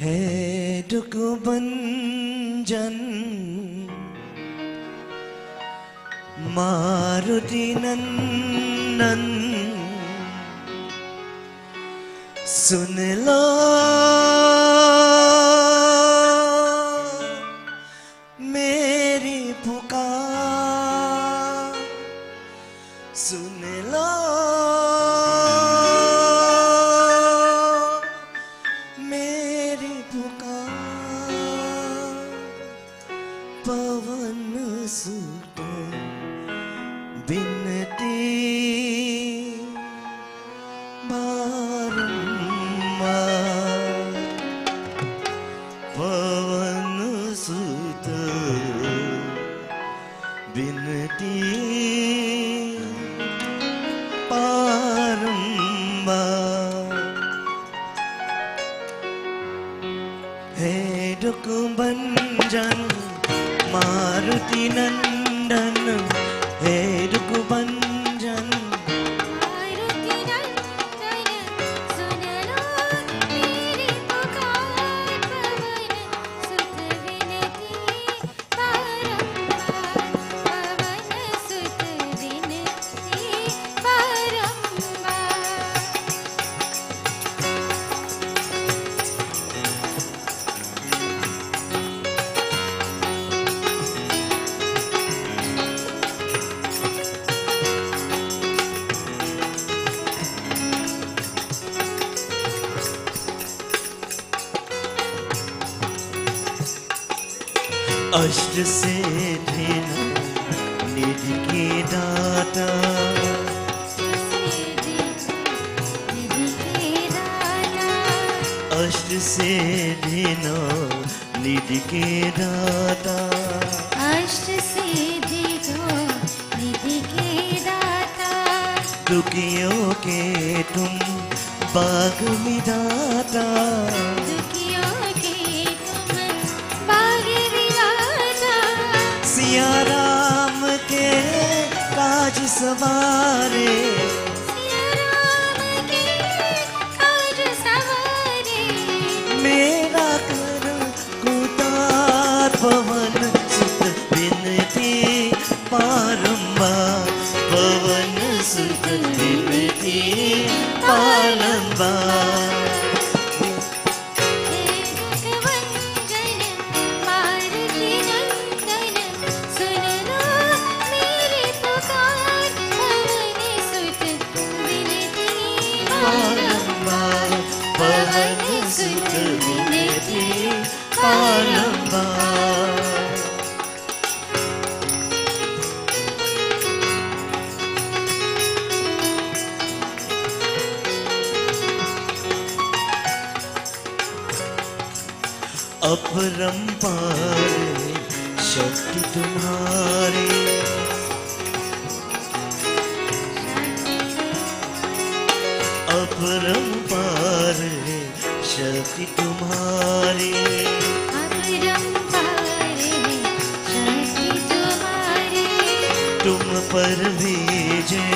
हे डुकुबंजन मारुति नंदन सुन लो मेरी पुकार, सुन लो मेरी पुकार। पवन सुत बिनती बारंबार, पवन सुत बिनती बारंबार। हे डुकुबंजन मारुति नंदन, हे डुकुबंजन मारुति नंदन सुन लो मेरी पुकार। पवन सुत विनती बारंबार, पवन सुत विनती बारंबार। अष्ट से धिना निधि के दाता, अष्ट से धिना निधि के दाता, अष्ट सिद्धि दो निधि के दाता। दुखियों के तुम बाग विधाता, दुखियों के तुम बाग विधाता। सिया राम के काज सवारे, सिया राम के काज सवारे। मेरा कर उतार। पवन सुत बिनती बारंबार, पवन सुत बिनती बारंबार। हे डुकुबंजन मारुति नंदन सुन लो मेरी पुकार। पवन सुत विनती बारंबार, पवन सुत बिनती बारंबार। अपरंपार शक्ति तुम्हारी, अपरंपार शक्ति तुम्हारी। अपरंपार शक्ति तुम्हारी। तुम पर भेजे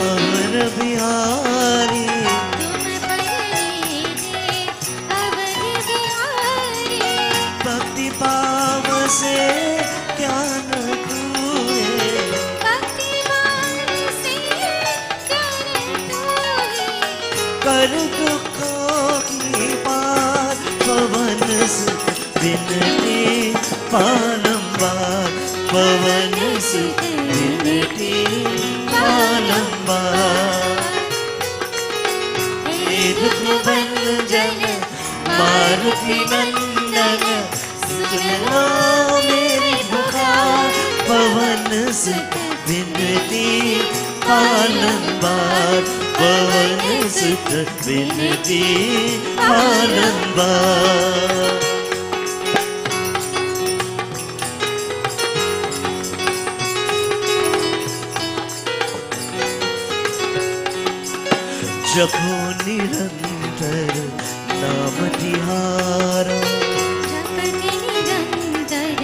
अमर बिहारी, तुम पर भेजे अवर बिहारी। भक्ति भाव से ज्ञान हुए, भक्ति भाव से ज्ञान हुए। कर दुखों की पार। पवन सुत बिनती बारंबार, पवन सुत बिनती बारंबार। हे डुकुबंजन मारुति नंदन सुन लो मेरी पुकार। पवन सुत बिनती बारंबार, पवन सुत बिनती बारंबार। जपो निरंतर नाम तिहारा, जपति निरंतर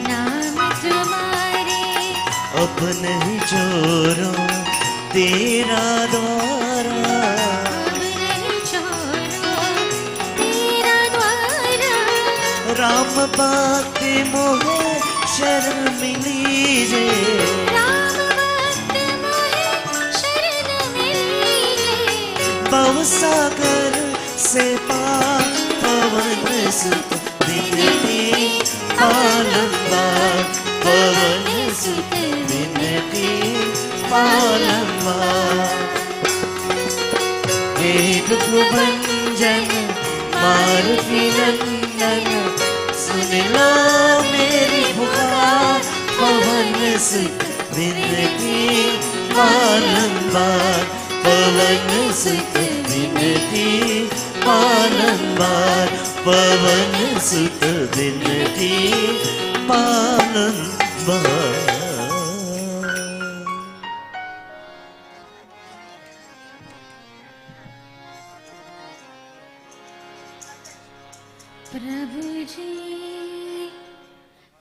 नाम तुम्हारे। अब नहीं छोड़ो तेरा द्वारा, अब नहीं छोड़ो तेरा द्वारा। बाते मोहे शरण मिलीजे, राम भक्त मोहे शरण मिलीजे। भव सागर से पार पवन सुत विनती बारंबार, पवन सुत विनती बारंबार। हे दुख भंजन मारुति नंदन, सुन लो मेरी पुकार, पवन सुत विनती बारंबार, पवन सुत विनती बारंबार, पवन सुत विनती बारंबार। प्रभु जी,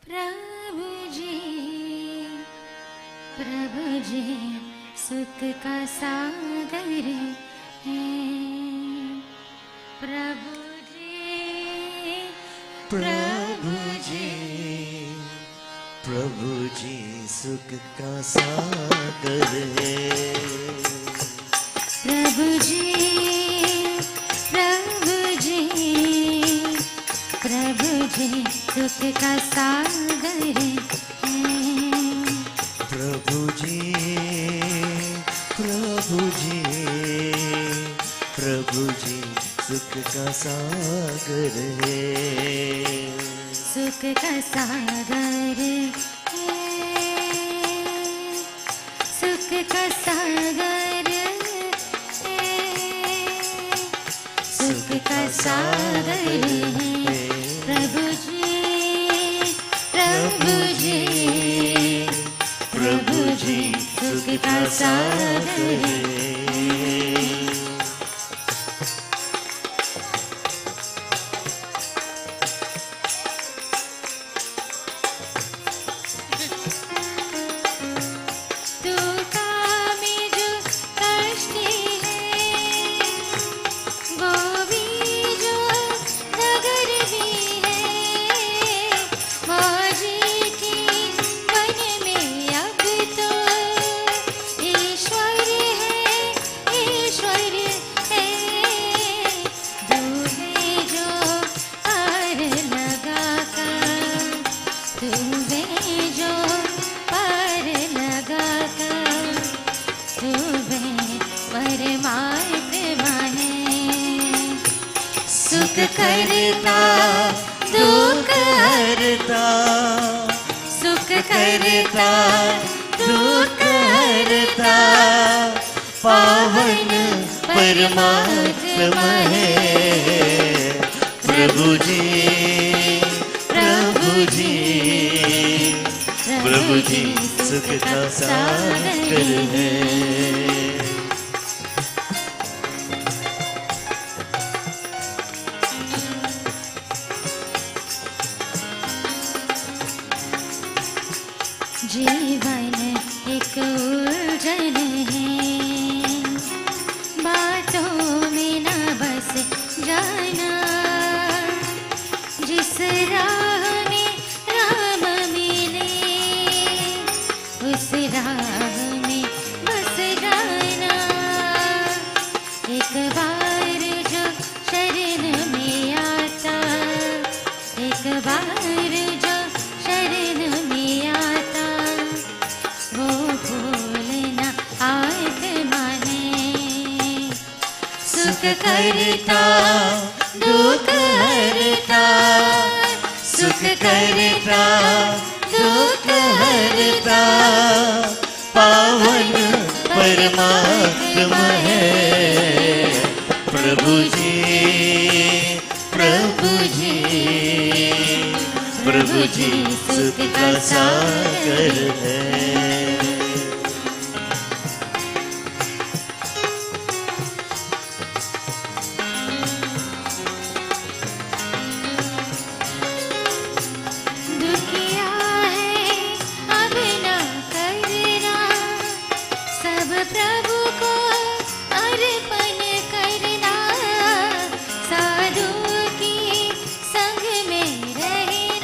प्रभु जी, प्रभु जी सुख का सागर है। प्रभु जी, प्रभु जी, प्रभु जी सुख का सागर है। प्रभु जी, प्रभु जी, प्रभु जी सुख का सागर है। प्रभु जी, प्रभु जी, प्रभु जी सुख का सागर है। सुख का सागर है, सुख का सागर है, सुख का सागर है। प्रभु जी, प्रभु जी, प्रभु जी सुख का सागर है। सुख करता दुख हरता, सुख करता दुख हरता, पावन परमात्मा है। प्रभु जी, प्रभु जी, प्रभु जी सुख का सागर है। जीवन एक उलझन है, बातों में न बस जाना, जिस राह में राम मिले उस राह में बस जाना। एक बार जो शरण में आता, एक बार जो शरण में आता, वो भूलना आत्मा ने। सुख करता दुख हरता, सुख करता दुख हरता, पावन परमात्मा है। प्रभु जी, प्रभु जी, प्रभु जी सुख का सागर है। दुखिया है अब न करना, सब प्रभु को अर्पण करना। साधु की संग में रहना,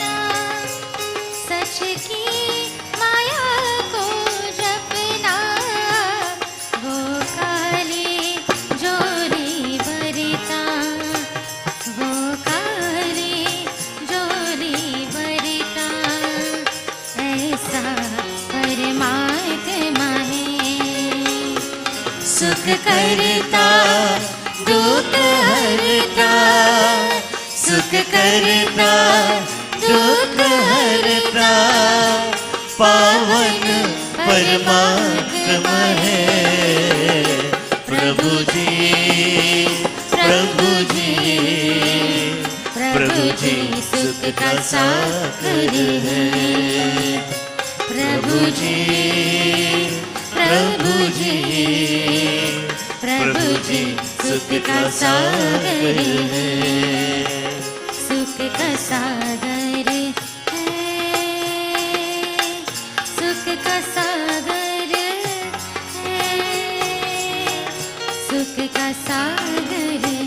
करता दुख हरता पावन परमात्मा है प्रभु जी प्रभु जी प्रभु जी सुख का सागर है प्रभु जी प्रभु जी प्रभु जी सुख का सागर है सुख का सागर है सुख का सागर है सुख का सागर है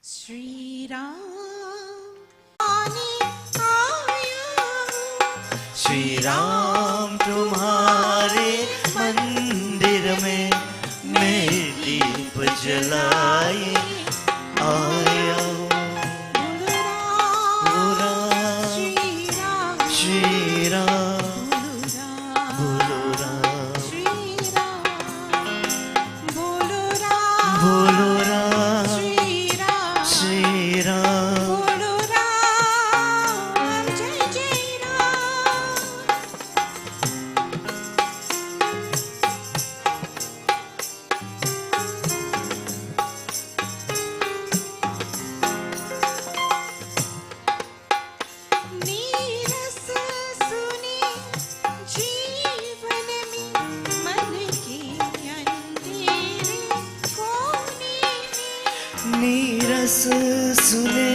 श्री राम श्री राम तुम्हारे मंदिर में मैं दीप जलाए आया श्री राम बोलो राम बोलो राम श्री राम बोलो राम जय जय राम नीरस सुनी जीवन में मन के अंधेरे कोने में नीरस सुने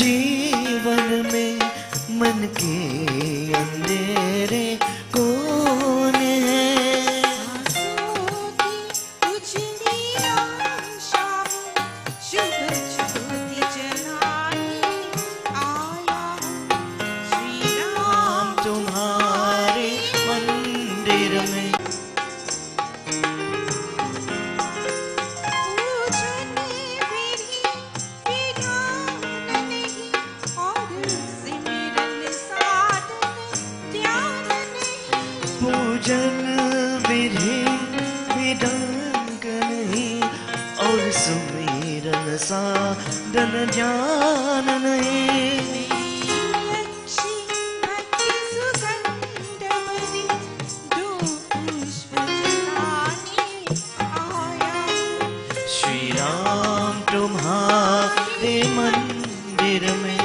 जीवन में मन के अंधेरे कौन है सांसों की उजली आशा में शुभ ज्योति जलाने आया श्री राम तुम्हारे मंदिर में पूजन विधि विधान नहीं और सिमरन साधन ध्यान नहीं पूजन विधि विधान का नहीं और सुमिरन साधन ध्यान नहीं अच्छी भक्ति सुगंध भरी दो पुष्प जलाने आया श्री राम तुम्हारे मंदिर में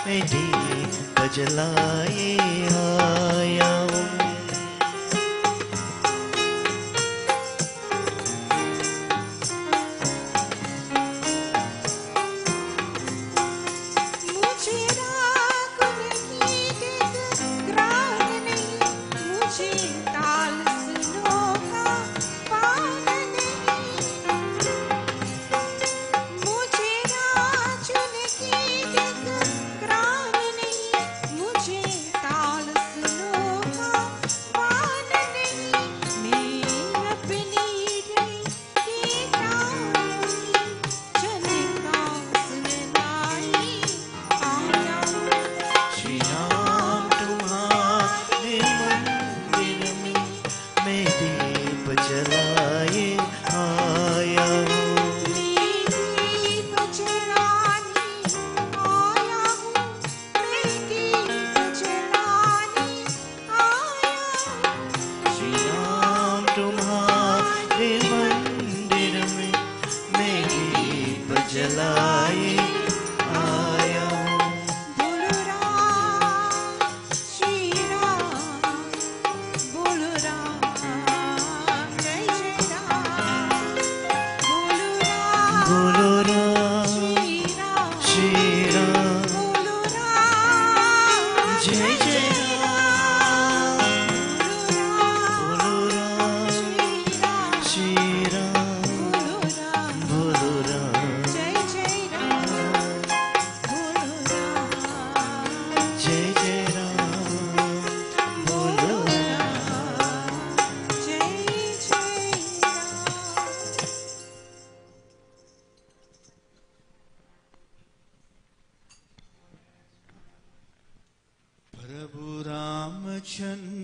मैं दीप जलाए आया हूँ मुझे राग नहीं गीत ग्रान नहीं मुझे ताल सुनो का पान नहीं मुझे राज नहीं गीत ग्रान नहीं मुझे ताल सुनो का पान नहीं मैं अपनी रे की डाली जनता सुननाई आया श्री राम तुम्हारे मंदिर में मैं दीप जलाए आया हूँ दीप जलाने आया हूँ मैं दीप जलाने आया हूँ श्री राम तुम्हारे मंदिर में मैं दीप जलाए आया हूँ बोलो राम श्री राम बोलो राम जय जय राम बोलो राम बोलो राम श्री राम श्री राम बोलो राम जय जय राम बोलो बोलो राम श्री राम श्री राम बोलो राम बोलो राम जय जय राम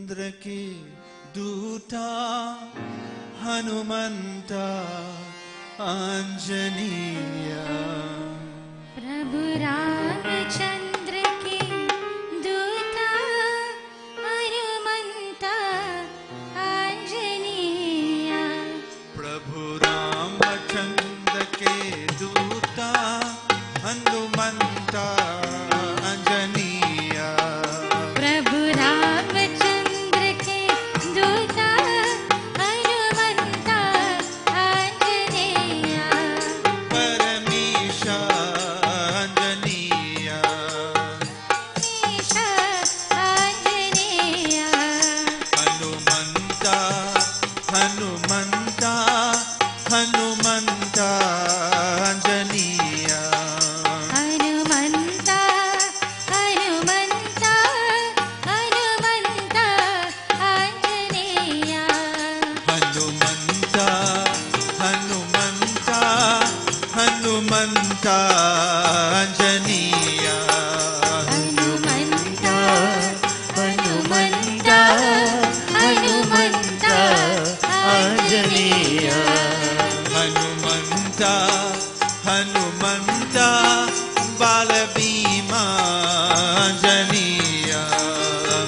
रामचंद्र के दूता हनुमंत आंजनेय प्रभु रामचंद्र के दूता हनुमंत आंजनेय प्रभु रामचंद्र के दूता हनुमंत आंजनेय प्रभु रामचंद्र के दूता हनुमंत आंजनेय परमेश आंजनेय ईश आंजनेय हनुमंत हनुमंत हनुमंत आंजनेय हनुमंत हनुमंत हनुमंत आंजनेय हनुमंत हनुमंत हनुमंत आंजनेय हनुमंत हनुमंत हनुमंत आंजनेय हनुमंत हनुमंत बालभीमा आंजनेय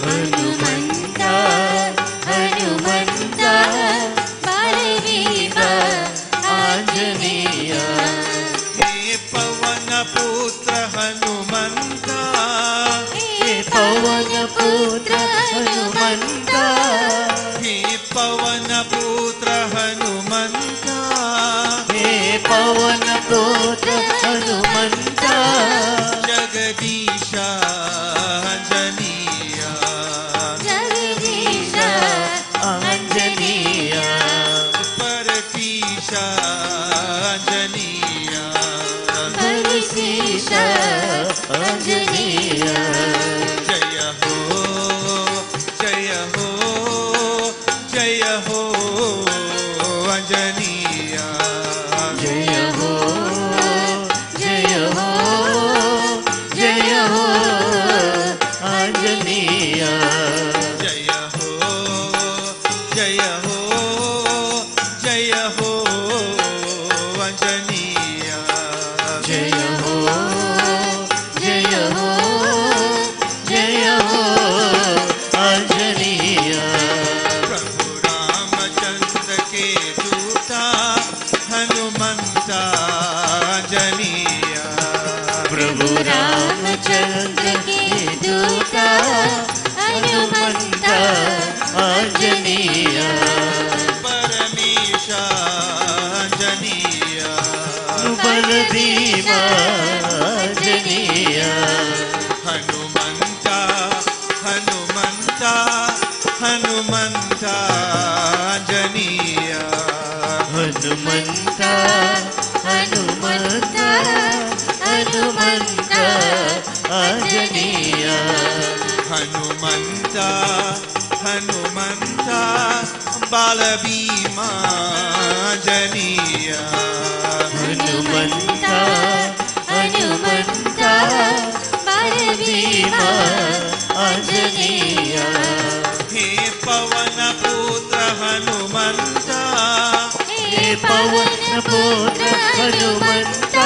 हनुमंत हनुमंत बालवीर आंजनेय हे पवन पुत्र हनुमंत हे पवन पुत्र हनुमंत हे पवन पुत्र हनुमंत हे पवन पुत्र हनुमंत जगदीश आंजनेय जगदीश आंजनेय परतीश आंजनेय परशीष आंजनेय जय हो जय हो जय हो आंजनेय जय हो जय हो जय हो आंजनेय जय हो जय हो जय हो आंजनेय जय हो जय हो जय हो आंजनेय प्रभु रामचंद्र के दूता हनुमंत आंजनेय प्रभु रामचंद्र के दूता हनुमंत आंजनेय परमेश आंजनेय बलभीम आंजनेय हनुमंत हनुमंत हनुमंत आंजनेय हनुमंत हनुमंत हनुमंत आंजनेय हनुमंत हनुमंत बालभीमा आंजनेय हनुमंत हनुमंत बालभीम आंजनेय हे पवन पुत्र हनुमंत हे पवन पुत्र हनुमंत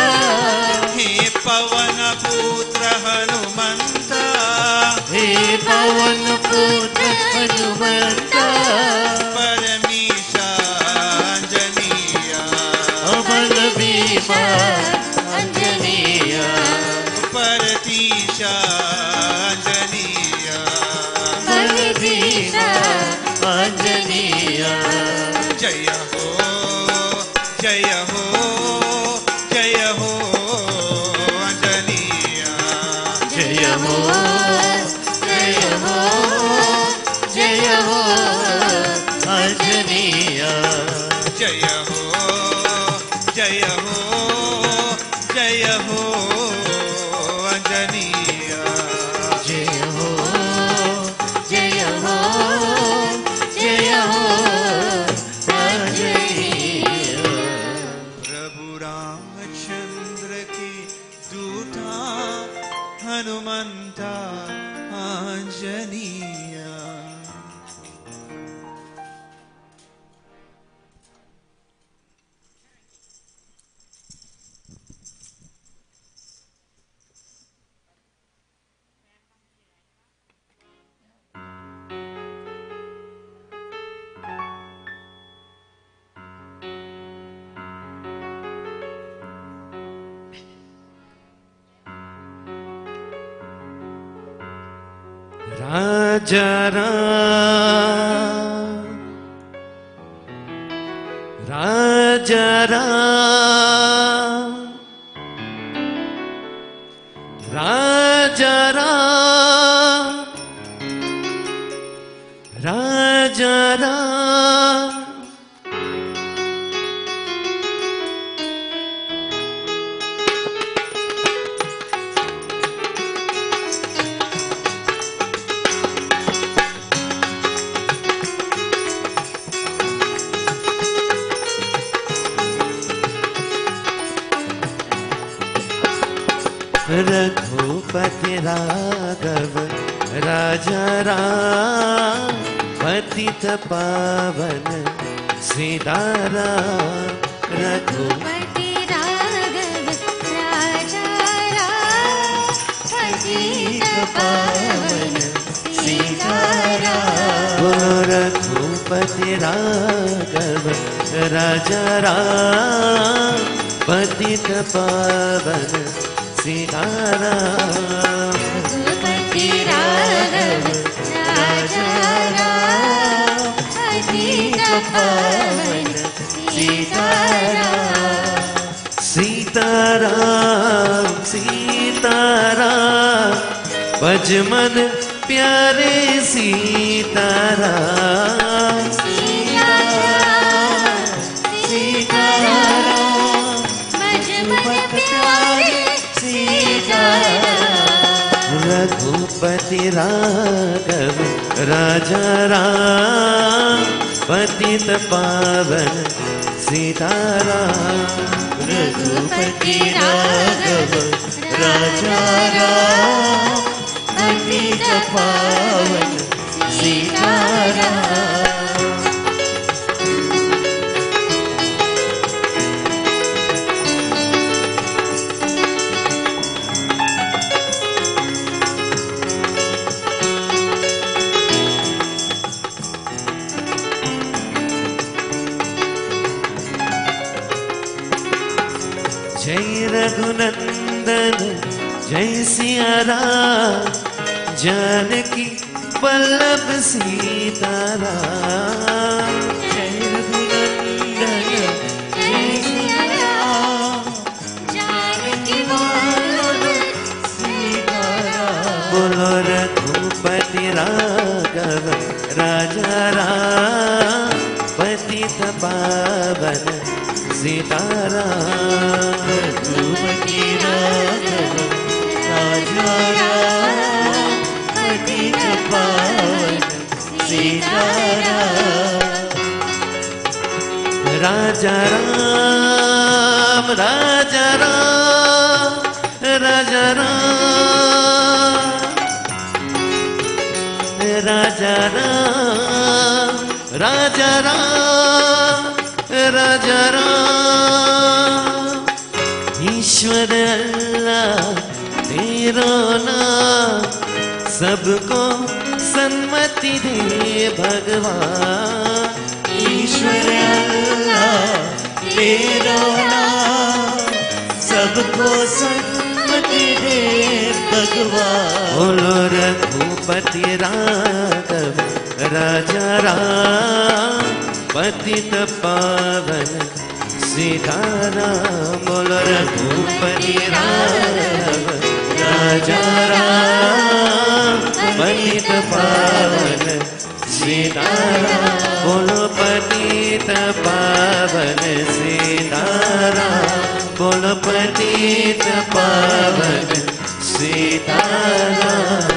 हे पवन पुत्र हनुमंत हे पवन पुत्र हनुमंत परमेश आंजनेय बलभीम आंजनेय परतीश आंजनेय परशीष आंजनेय जय हो जय हो जय हो आंजनेय जय हो जय हो जय हो आंजनेय जय हो जय हो जय हो आंजनेय जय हो जय हो जय हो आंजनेय प्रभु रामचंद्र के दूता हनुमंत आंजनेय राजा राम राजा राम राजा राम राजा राम रघुपति राघव राजा राम पतित पावन सीताराम रघुपति राघव राजा राम पतित पावन सीताराम रघुपति राघव राजा राम पतित पावन सीताराम रघुपति राघव राजा राम पतित पावन सीताराम सीताराम सीताराम बजमन प्यारे सीताराम सीताराम सीताराम मजमन प्यारे रघुपति राघव राजा राम पतित पावन सीताराम रघुपति राघव राजा राम पतित पावन सीताराम जय रघुनंदन जय सिया राम जानकी वल्लभ सीताराम जय रघुनंदन जय सिया राम जानकी वल्लभ सीताराम बोलो रघुपति राघव राजा राम पतित पावन सीताराम रघुपति राघव राजा राम पतित पावन सीताराम राजा राम राजा राम राजा राम राजा राम राजा राम राजा राम ईश्वर अल्लाह तेरा नाम सबको सन्मति दे भगवान ईश्वर अल्लाह तेरा नाम सबको सन्मति दे भगवान बोलो रघुपति राघव राजा राम पतित पावन सीताराम बोलो रघुपति राघव राजा राम पतित पावन सीताराम बोलो पतित पावन सीताराम बोलो पतित पावन सीताराम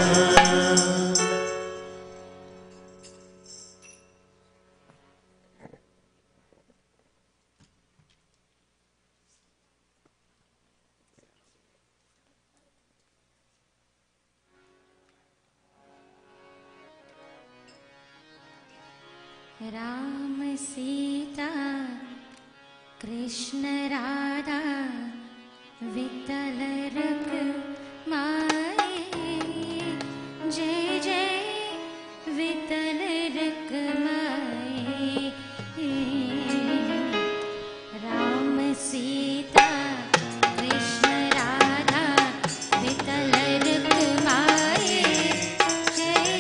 राम सीता कृष्ण राधा विठ्ठल रखमाई जय जय विठ्ठल रखमाई राम सीता कृष्ण राधा विठ्ठल रखमाई जय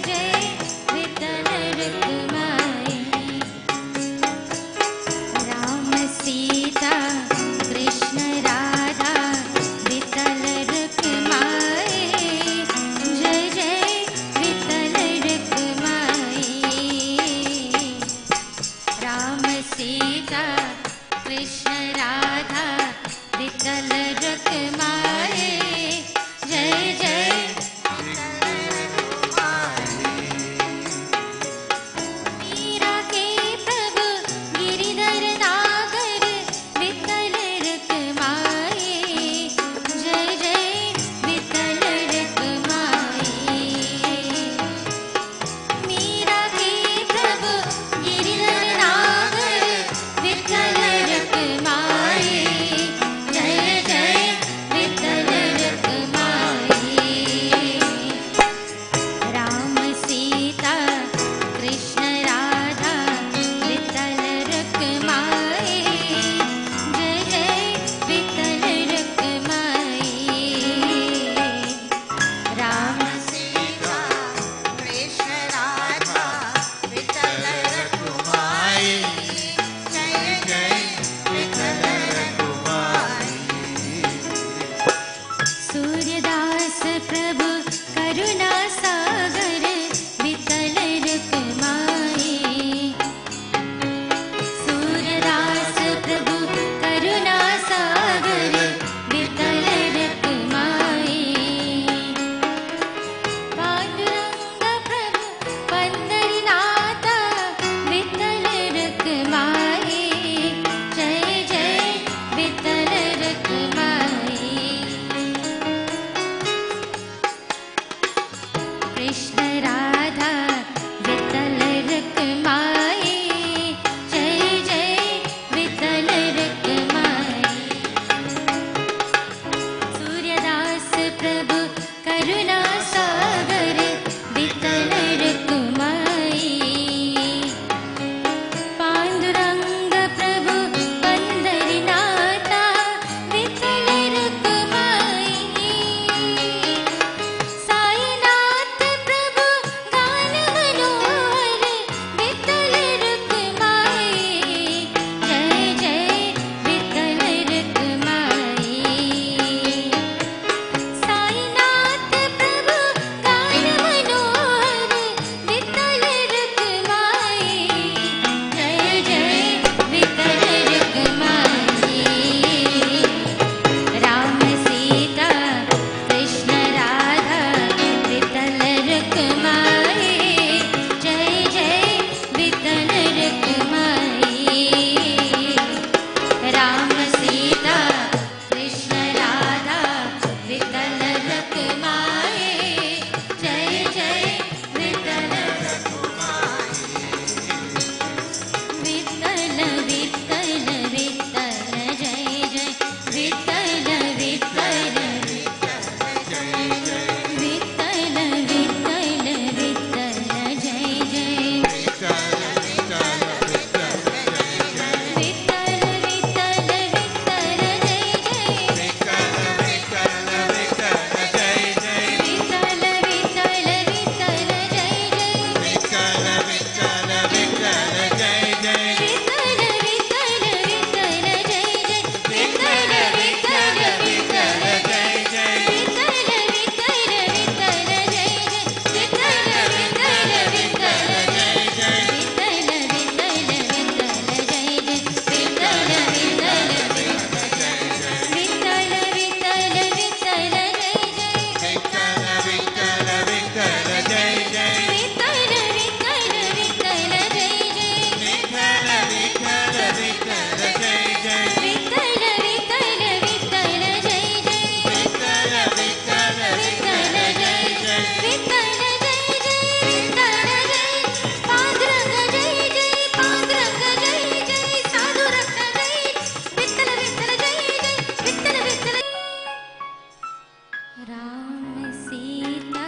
राम सीता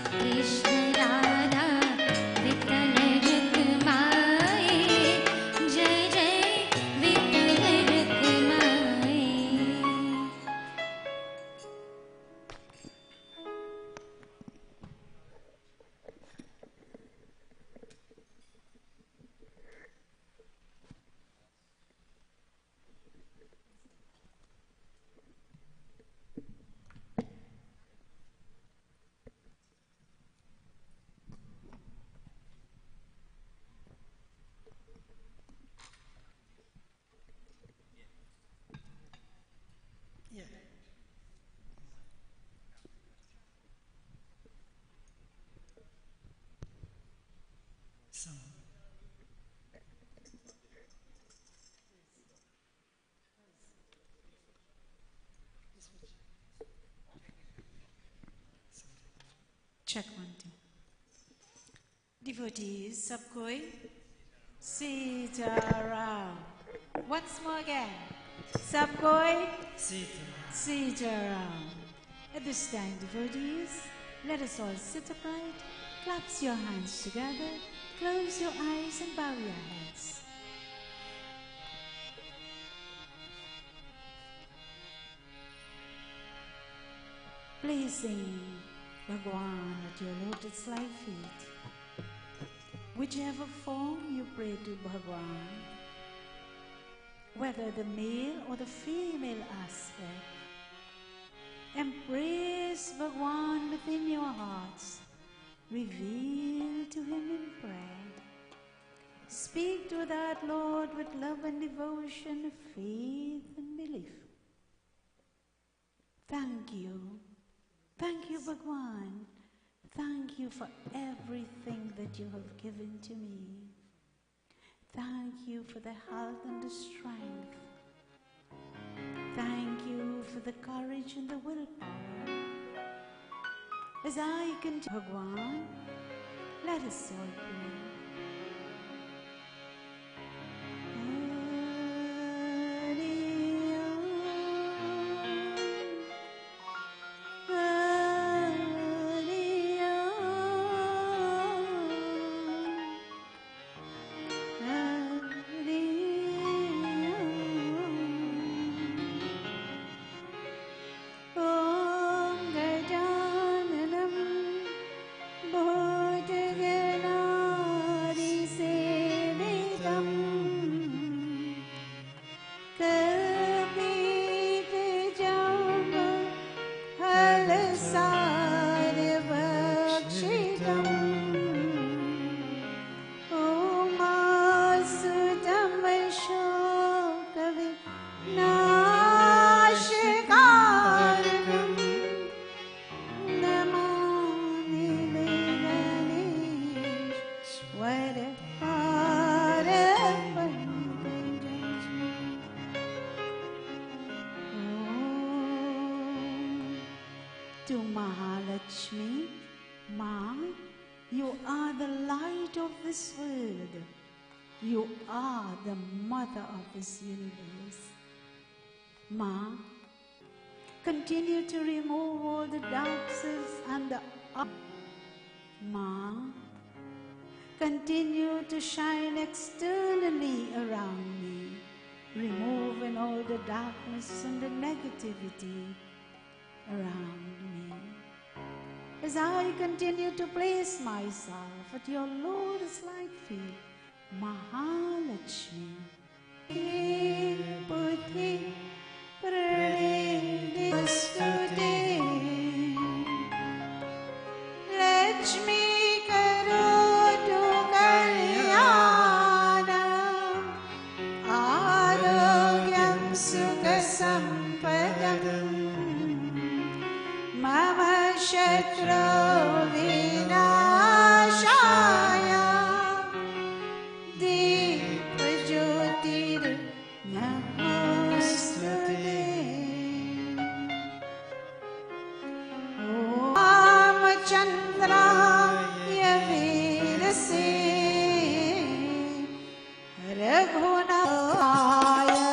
कृष्ण राधा विठ्ठल रखुमाई जय जय Vitthal Rakhumai. Check 1 2. Devotees, sab koi Sitaram. Once more again. Sab koi Sitaram. At this time, devotees, let us all sit upright, clasp your hands together, close your eyes and bow your heads. Placing Bhagwan at your lotus-like feet. Whichever form you pray to Bhagwan, whether the male or the female aspect, embrace Bhagwan within your hearts. Reveal to him in prayer. Speak to that Lord with love and devotion, faith and belief. Thank you. Thank you, Bhagwan. Thank you for everything that you have given to me. Thank you for the health and the strength. Thank you for the courage and the willpower. As I continue, Bhagwan, let us all pray. To Mahalakshmi, Ma, you are the light of this world. You are the mother of this universe. Ma, continue to remove all the doubts and the Ma, continue to shine externally around me, removing all the darkness and the negativity around me. As I continue to place myself at your lotus-like feet, Mahalakshmi, Buddhi Pranamastute, Lakshmi Karotu Kalyanam, Arogyam Sukha Sampadam, Mama Shatru Vinashaya, Deepajyotir Namostute. Om Ramachandraya Virase, Raghunataya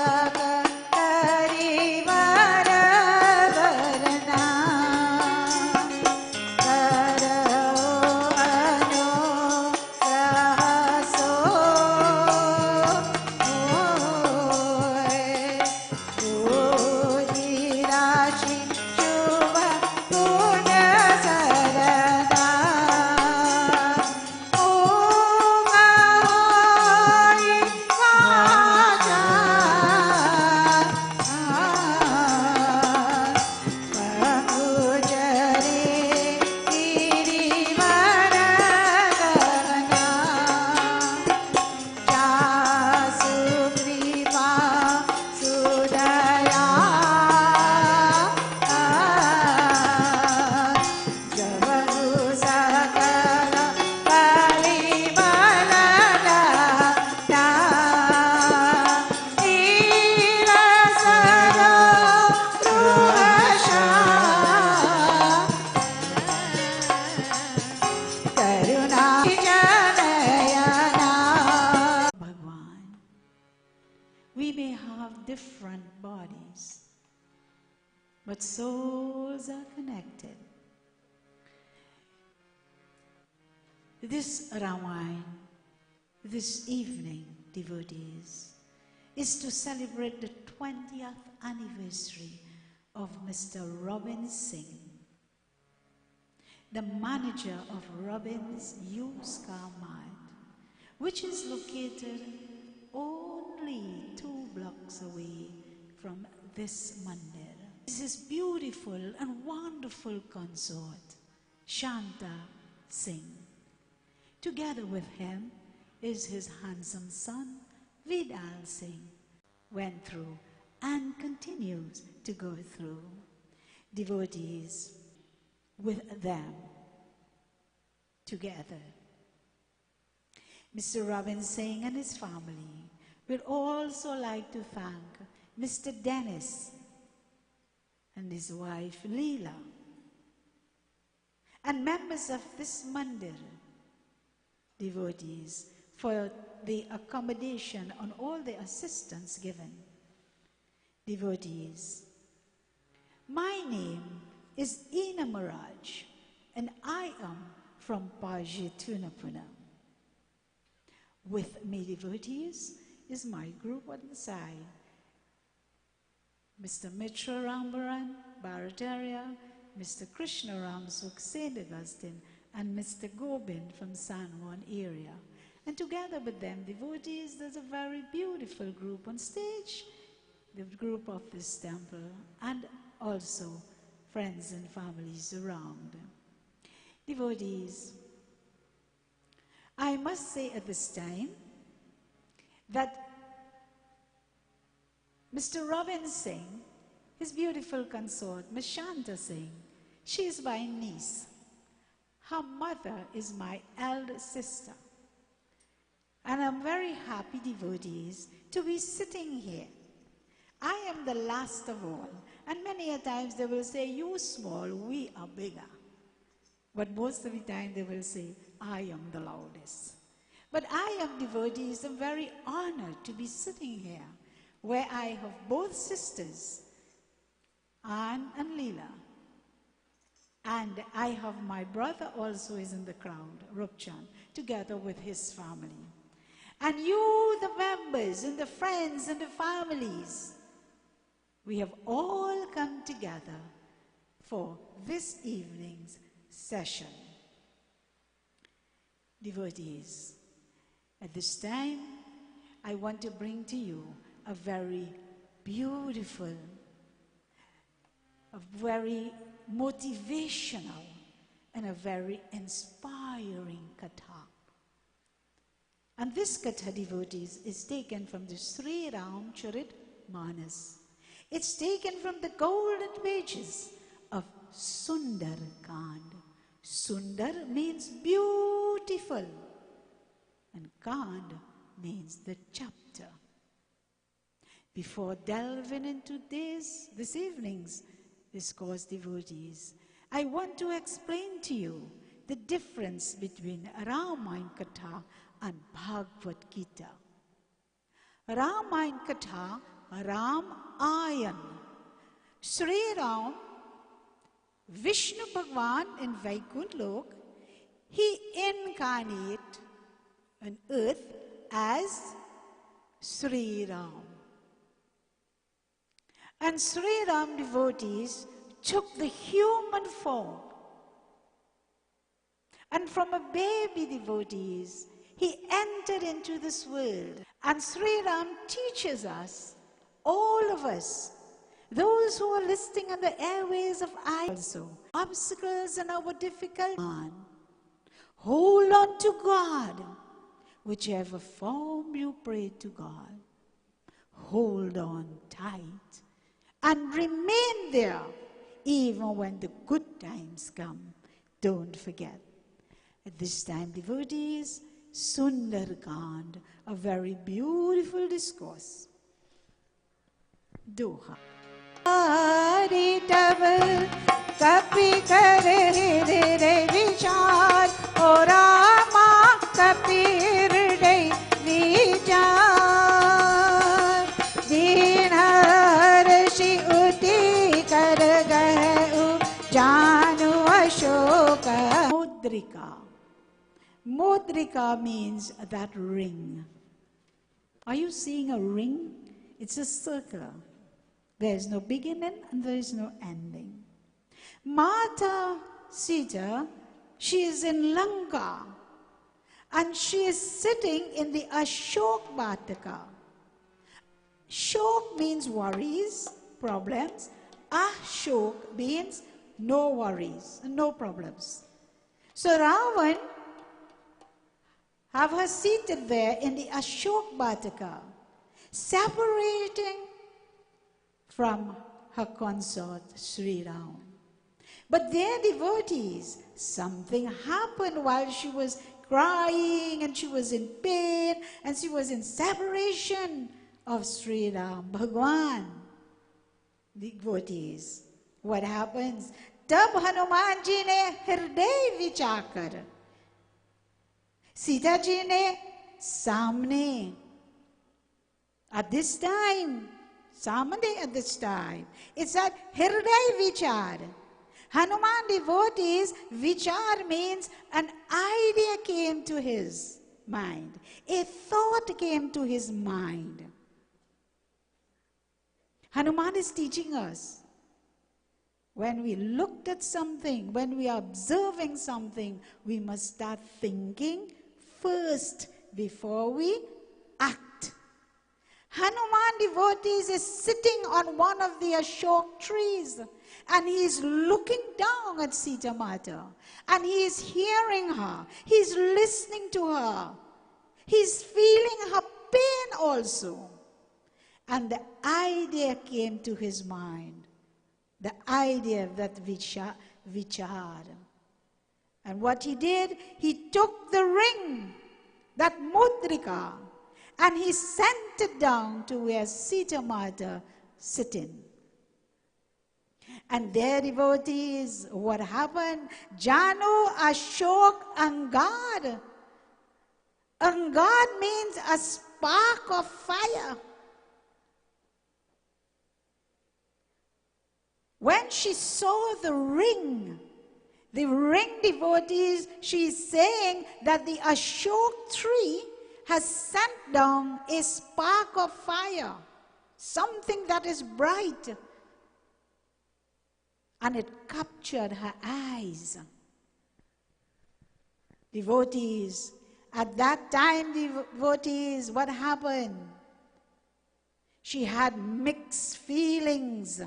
Karivarana, bodies, but souls are connected. This Ramayan, this evening, devotees, is to celebrate the 20th anniversary of Mr. Robin Singh, the manager of Robin's used car mart, which is located only 2 blocks away from this Mandir. This is beautiful and wonderful consort, Shanta Singh. Together with him is his handsome son, Vidal Singh, went through and continues to go through. Devotees with them together. Mr. Robin Singh and his family would also like to thank Mr. Dennis and his wife Leela and members of this Mandir devotees for the accommodation and all the assistance given. Devotees, my name is Ina Maraj and I am from Pajituna. With me, devotees, is my group on the side. Mr. Mitra Rambaran, Bharataria, Mr. Krishna Ram Sukh St. Augustine, and Mr. Gobind from San Juan area. And together with them, devotees, there's a very beautiful group on stage, the group of this temple, and also friends and families around. Devotees, I must say at this time that Mr. Robin Singh, his beautiful consort, Miss Shanta Singh, she is my niece. Her mother is my elder sister. And I'm very happy, devotees, to be sitting here. I am the last of all. And many a times they will say, you small, we are bigger. But most of the time they will say, I am the loudest. But I am, devotees, I'm very honored to be sitting here, where I have both sisters, Anne and Leela. And I have my brother also is in the crowd, Rupchan, together with his family. And you, the members and the friends and the families, we have all come together for this evening's session. Devotees, at this time, I want to bring to you a very beautiful, a very motivational, and a very inspiring katha. And this katha, devotees, is taken from the Sri Ram Charit Manas. It's taken from the golden pages of Sundar Kand. Sundar means beautiful, and Kand means the chapter. Before delving into this evening's discourse, devotees, I want to explain to you the difference between Ramayan Katha and Bhagavad Gita. Ramayan Katha, Ram Ayan. Sri Ram, Vishnu Bhagwan in Vaikuntha Lok, he incarnated on earth as Sri Ram. And Sri Ram, devotees, took the human form. And from a baby, devotees, he entered into this world. And Sri Ram teaches us, all of us, those who are listening on the airways of I also, obstacles and our difficult man, hold on to God, whichever form you pray to God. Hold on tight and remain there even when the good times come. Don't forget. At this time, devotees, Sundar Kand, a very beautiful discourse. Doha. Hari tabal kapi kar hriday vichar o Rama kapi hriday vichar din har Mudrika. Mudrika means that ring. Are you seeing a ring? It's a circle. There is no beginning and there is no ending. Mata Sita, she is in Lanka and she is sitting in the Ashok Vataka. Shok means worries, problems. Ashok means no worries, no problems. So Ravan have her seated there in the Ashok Vataka, separating from her consort Sri Ram. But their devotees, something happened while she was crying and she was in pain and she was in separation of Sri Ram, Bhagwan. Devotees, what happens? Tab Hanuman ji ne hirday vichar kar, Sita ji ne samne. At this time, samne at this time, it's that hirday vichar. Hanuman devotees, vichar means an idea came to his mind. A thought came to his mind. Hanuman is teaching us. When we looked at something, when we are observing something, we must start thinking first before we act. Hanuman devotees is sitting on one of the Ashok trees and he is looking down at Sita Mata and he is hearing her. He is listening to her. He is feeling her pain also. And the idea came to his mind. The idea of that vichar. And what he did, he took the ring, that mudrika, and he sent it down to where Sita Mata sitting. And their devotees, what happened? Janu Ashok Angad. Angad means a spark of fire. When she saw the ring devotees, she is saying that the Ashok tree has sent down a spark of fire, something that is bright. And it captured her eyes. Devotees, at that time, devotees, what happened? She had mixed feelings.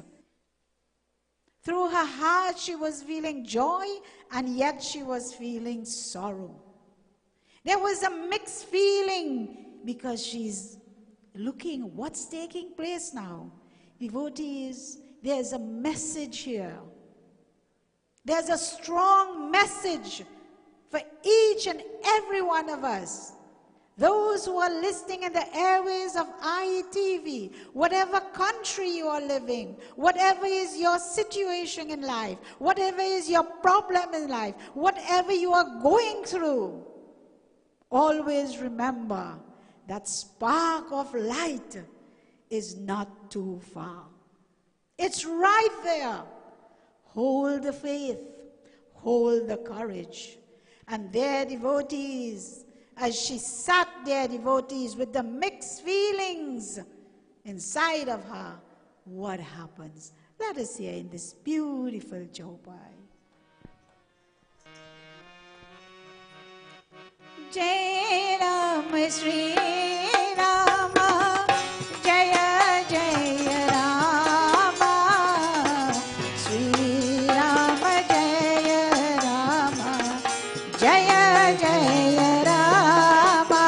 Through her heart, she was feeling joy, and yet she was feeling sorrow. There was a mixed feeling because she's looking what's taking place now. Devotees, there's a message here. There's a strong message for each and every one of us. Those who are listening in the airways of IETV, whatever country you are living, whatever is your situation in life, whatever is your problem in life, whatever you are going through, always remember that spark of light is not too far. It's right there. Hold the faith, hold the courage. And their devotees, as she sat there, devotees, with the mixed feelings inside of her, what happens? Let us hear in this beautiful Chaupai. Jai Ram Shri Rama, Jaya Jaya Rama, Shri Rama Jaya Rama, Jaya Jaya Rama,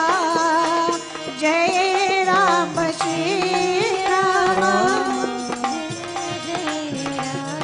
Jai Ram Shri Rama, Jai Ram, Jai Ram,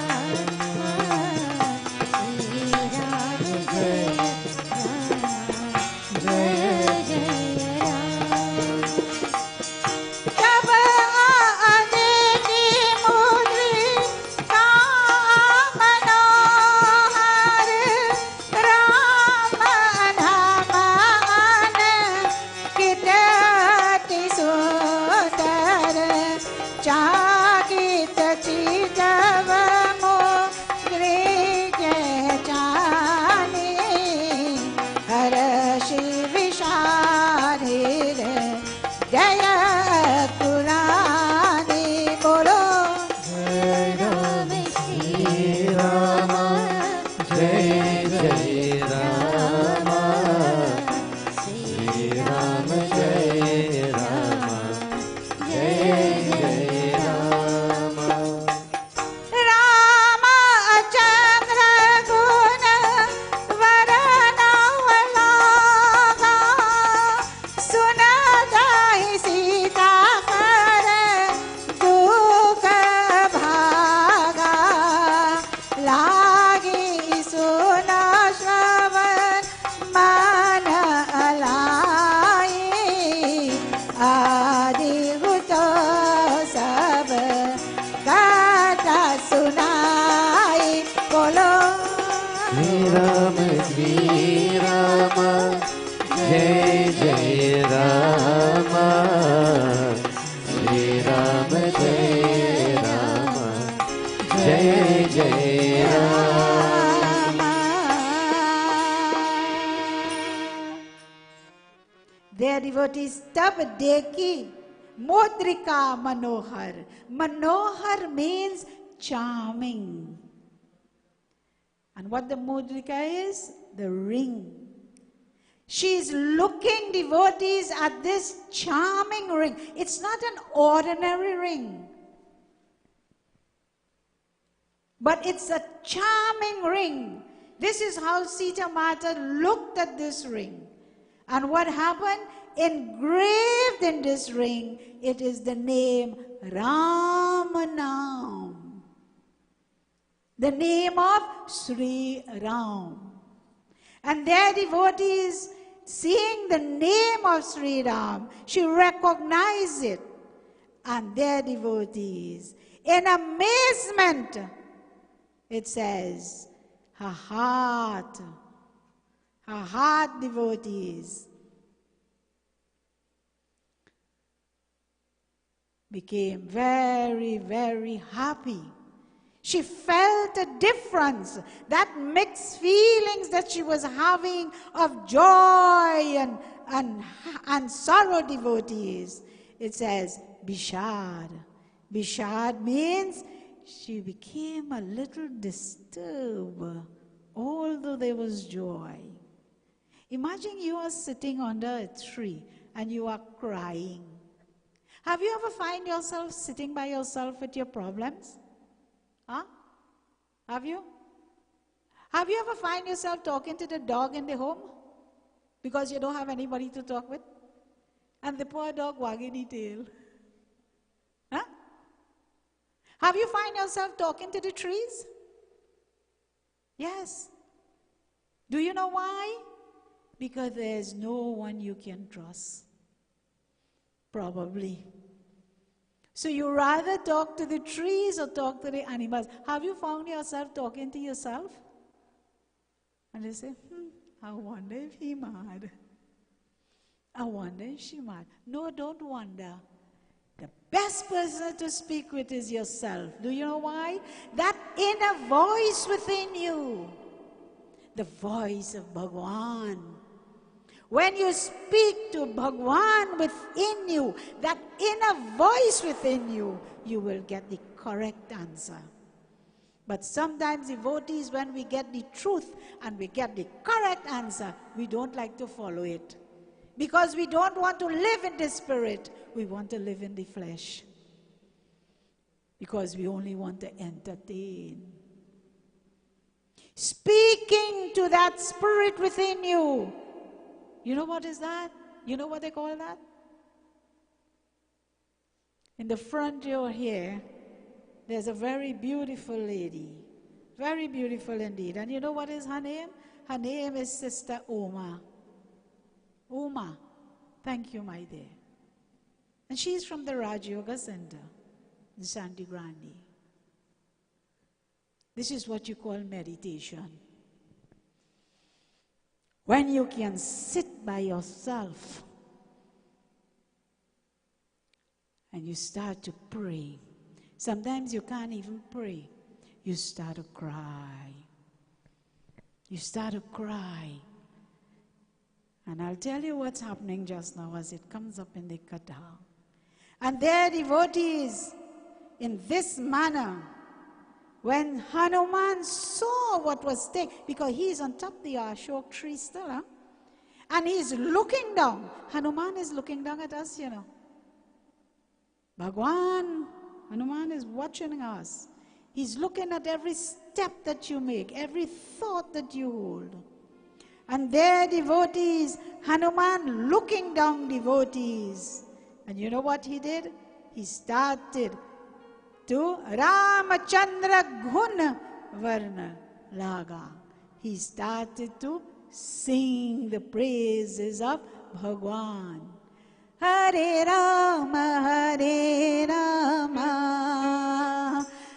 Jai Rama, Shri Rama, Jai Jai Rama. Their devotees Tab Deki Modrika Manohar. Manohar means charming. And what the mudrika is? The ring. She is looking, devotees, at this charming ring. It's not an ordinary ring, but it's a charming ring. This is how Sita Mata looked at this ring. And what happened? Engraved in this ring, it is the name Ramanam. The name of Sri Ram. And their devotees, seeing the name of Sri Ram, she recognized it. And their devotees, in amazement, it says, her heart devotees became very, very happy. She felt a difference, that mixed feelings that she was having of joy and sorrow, devotees. It says, Bishad. Bishad means she became a little disturbed, although there was joy. Imagine you are sitting under a tree and you are crying. Have you ever find yourself sitting by yourself with your problems? Huh? Have you? Have you ever find yourself talking to the dog in the home because you don't have anybody to talk with? And the poor dog wagging his tail. Huh? Have you find yourself talking to the trees? Yes. Do you know why? Because there's no one you can trust. Probably. So you rather talk to the trees or talk to the animals. Have you found yourself talking to yourself? And they say, I wonder if he mad. I wonder if she mad. No, don't wonder. The best person to speak with is yourself. Do you know why? That inner voice within you. The voice of Bhagwan. When you speak to Bhagwan within you, that inner voice within you, you will get the correct answer. But sometimes devotees, when we get the truth and we get the correct answer, we don't like to follow it. Because we don't want to live in the spirit, we want to live in the flesh. Because we only want to entertain. Speaking to that spirit within you. You know what is that? You know what they call that? In the front row here, there's a very beautiful lady. Very beautiful indeed. And you know what is her name? Her name is Sister Uma. Uma. Thank you, my dear. And she's from the Raj Yoga Center in Santi Grande. This is what you call meditation. When you can sit by yourself and you start to pray. Sometimes you can't even pray. You start to cry. You start to cry. And I'll tell you what's happening just now as it comes up in the Katha. And their devotees, in this manner, when Hanuman saw what was taken, because he's on top of the Ashok tree still, huh? And he's looking down. Hanuman is looking down at us, you know. Bhagwan, Hanuman is watching us. He's looking at every step that you make, every thought that you hold. And their devotees, Hanuman looking down devotees. And you know what he did? He started to Ramachandra Gun Varna Laga. He started to sing the praises of Bhagwan. Hare Rama, Hare Rama,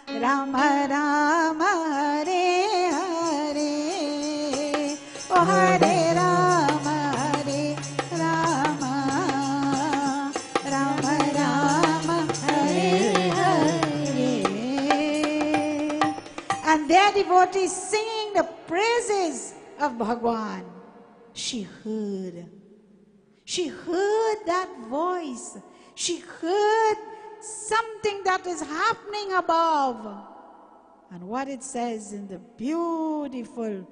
Rama Rama, Hare Hare. Hare Rama, Rama Rama, Hare Hare. And their devotees singing the praises of Bhagwan. She heard that voice. She heard something that is happening above. And what it says in the beautiful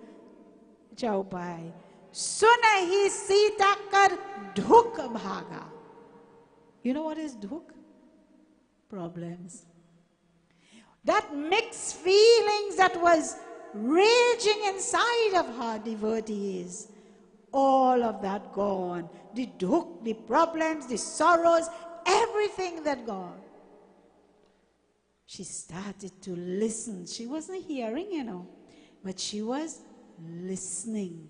Chaupai, Sunahi Sita kar dhuk bhaga. You know what is dhuk? Problems. That mixed feelings that was raging inside of her devotees, all of that gone. The dhuk, the problems, the sorrows, everything that gone. She started to listen. She wasn't hearing, but she was listening.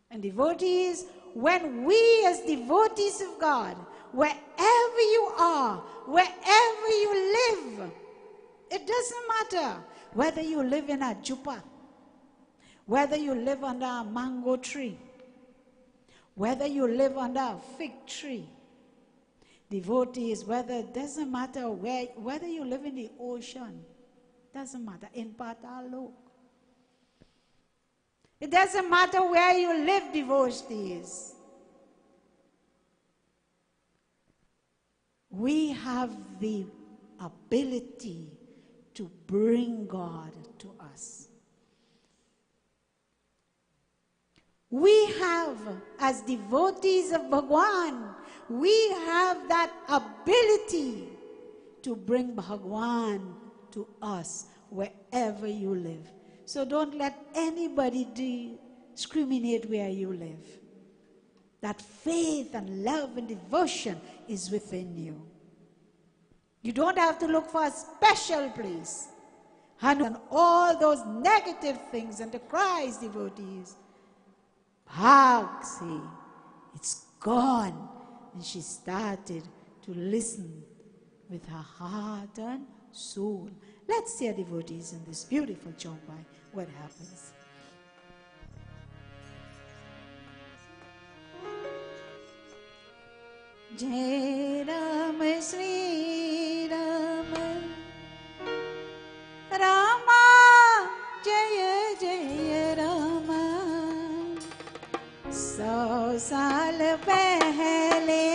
And devotees, when we as devotees of God, wherever you are, wherever you live, it doesn't matter whether you live in a jupa, whether you live under a mango tree, whether you live under a fig tree. Devotees, it doesn't matter whether you live in the ocean, doesn't matter, in Patalok. It doesn't matter where you live, devotees. We have the ability to bring God to us. We have, as devotees of Bhagwan, we have that ability to bring Bhagwan to us wherever you live. So don't let anybody discriminate where you live. That faith and love and devotion is within you. You don't have to look for a special place. And all those negative things and the cries, devotees, Bhag, it's gone. And she started to listen with her heart and soul. Let's hear, devotees, in this beautiful Chaupai, what happens. Jai Ram, Sri Ram, Rama, Jaya Jaya Rama. 100 साल पहले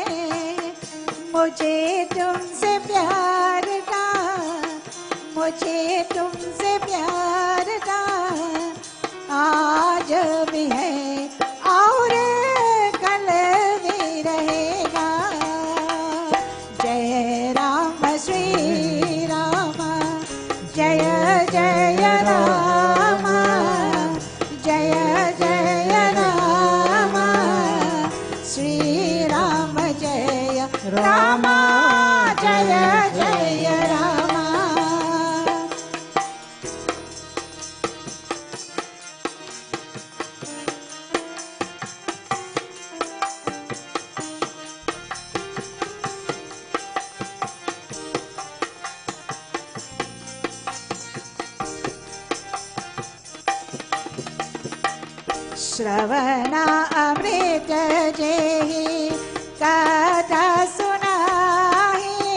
मुझे तुमसे प्यार था, मुझे तुमसे प्यार था, आज भी है और कल भी रहेगा। जय राम श्री राम, जय जय राम, जय जय राम, श्री राम जय राम, जय जय राम। श्रवण अमृत जेहि कथा सुनाहि,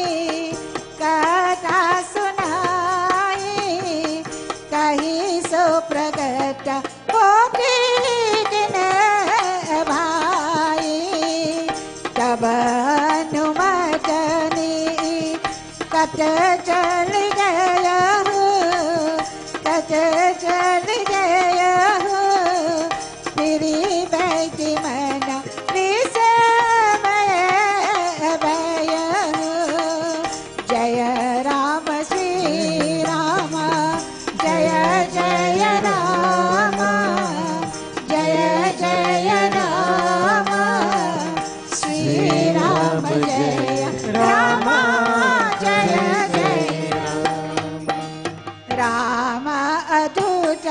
कथा सुनाहि, कहि सो प्रगट होति दिन भाई। तब हनुमतनि कट चल गया, कट चल गया, तेरी बैठी मन विस्मय भय। जय राम श्री राम, जय जय राम, जय जय राम, श्री राम जय राम, जय जय राम। राम अदूत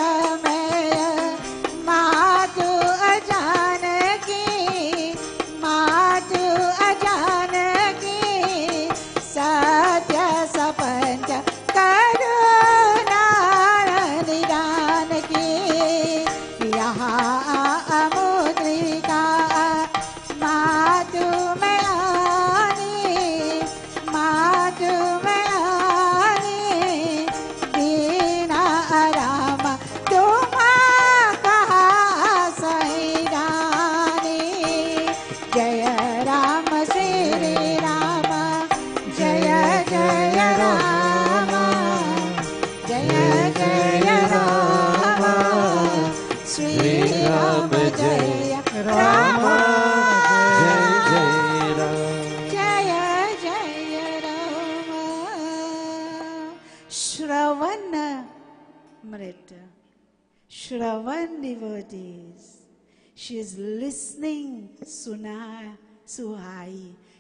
यहाँ Shravan devotees. She is listening, Suhai.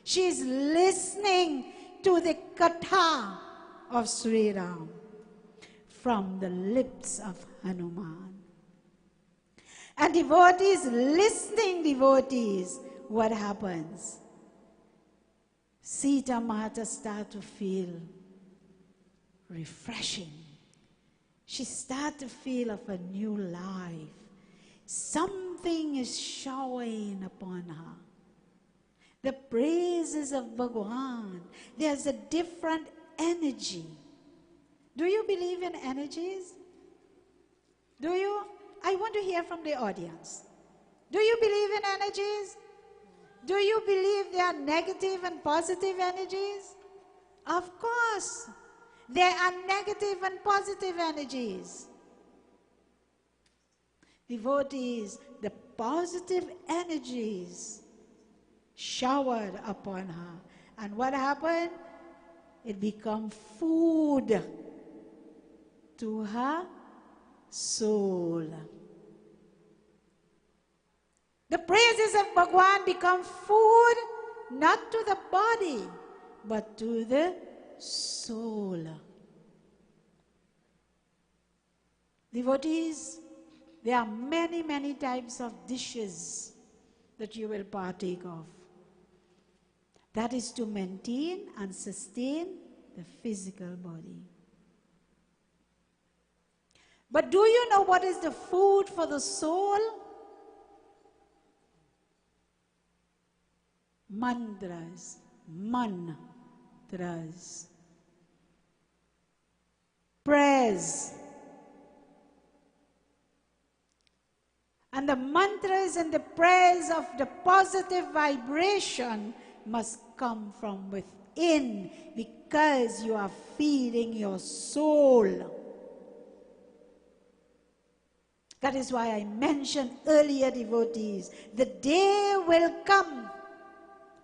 She is listening to the katha of Sri Ram from the lips of Hanuman. And devotees, listening devotees, what happens? Sita Mata start to feel refreshing. She start to feel of a new life. Something is showering upon her. The praises of Bhagwan. There's a different energy. Do you believe in energies? Do you? I want to hear from the audience. Do you believe in energies? Do you believe there are negative and positive energies? Of course. There are negative and positive energies. Devotees, the positive energies showered upon her. And what happened? It became food to her soul. The praises of Bhagwan become food not to the body, but to the soul. Devotees, there are many, many types of dishes that you will partake of. That is to maintain and sustain the physical body. But do you know what is the food for the soul? Mantras. Mantras. Prayers. And the mantras and the prayers of the positive vibration must come from within, because you are feeding your soul. That is why I mentioned earlier, devotees, the day will come.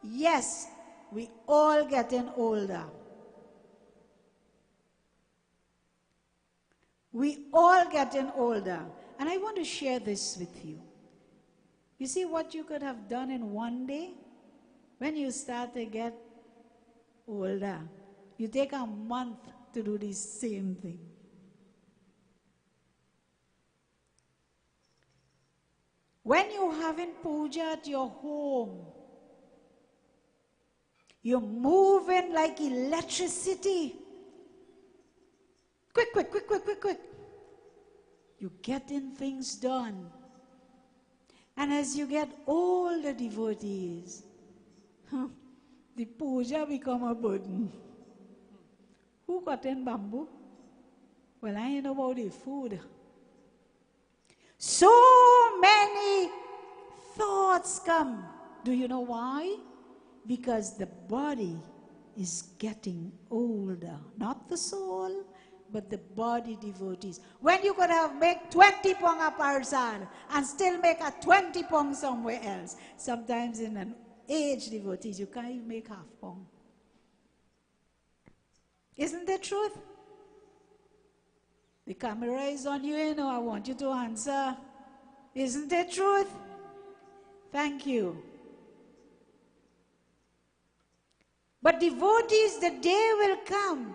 Yes, we all getting older. We all getting older. And I want to share this with you. You see what you could have done in one day? When you start to get older, you take a month to do the same thing. When you're having puja at your home, you're moving like electricity. Quick, quick, quick, quick, quick, quick. You're getting things done. And as you get older, devotees, the puja become a burden. Who got in bamboo? Well, I know about the food. So many thoughts come. Do you know why? Because the body is getting older. Not the soul, but the body, devotees. When you could have make 20 pong a parsar and still make a 20 pong somewhere else. Sometimes in an age, devotees, you can't even make half pong. Isn't that truth? The camera is on you, I want you to answer. Isn't that truth? Thank you. But devotees, the day will come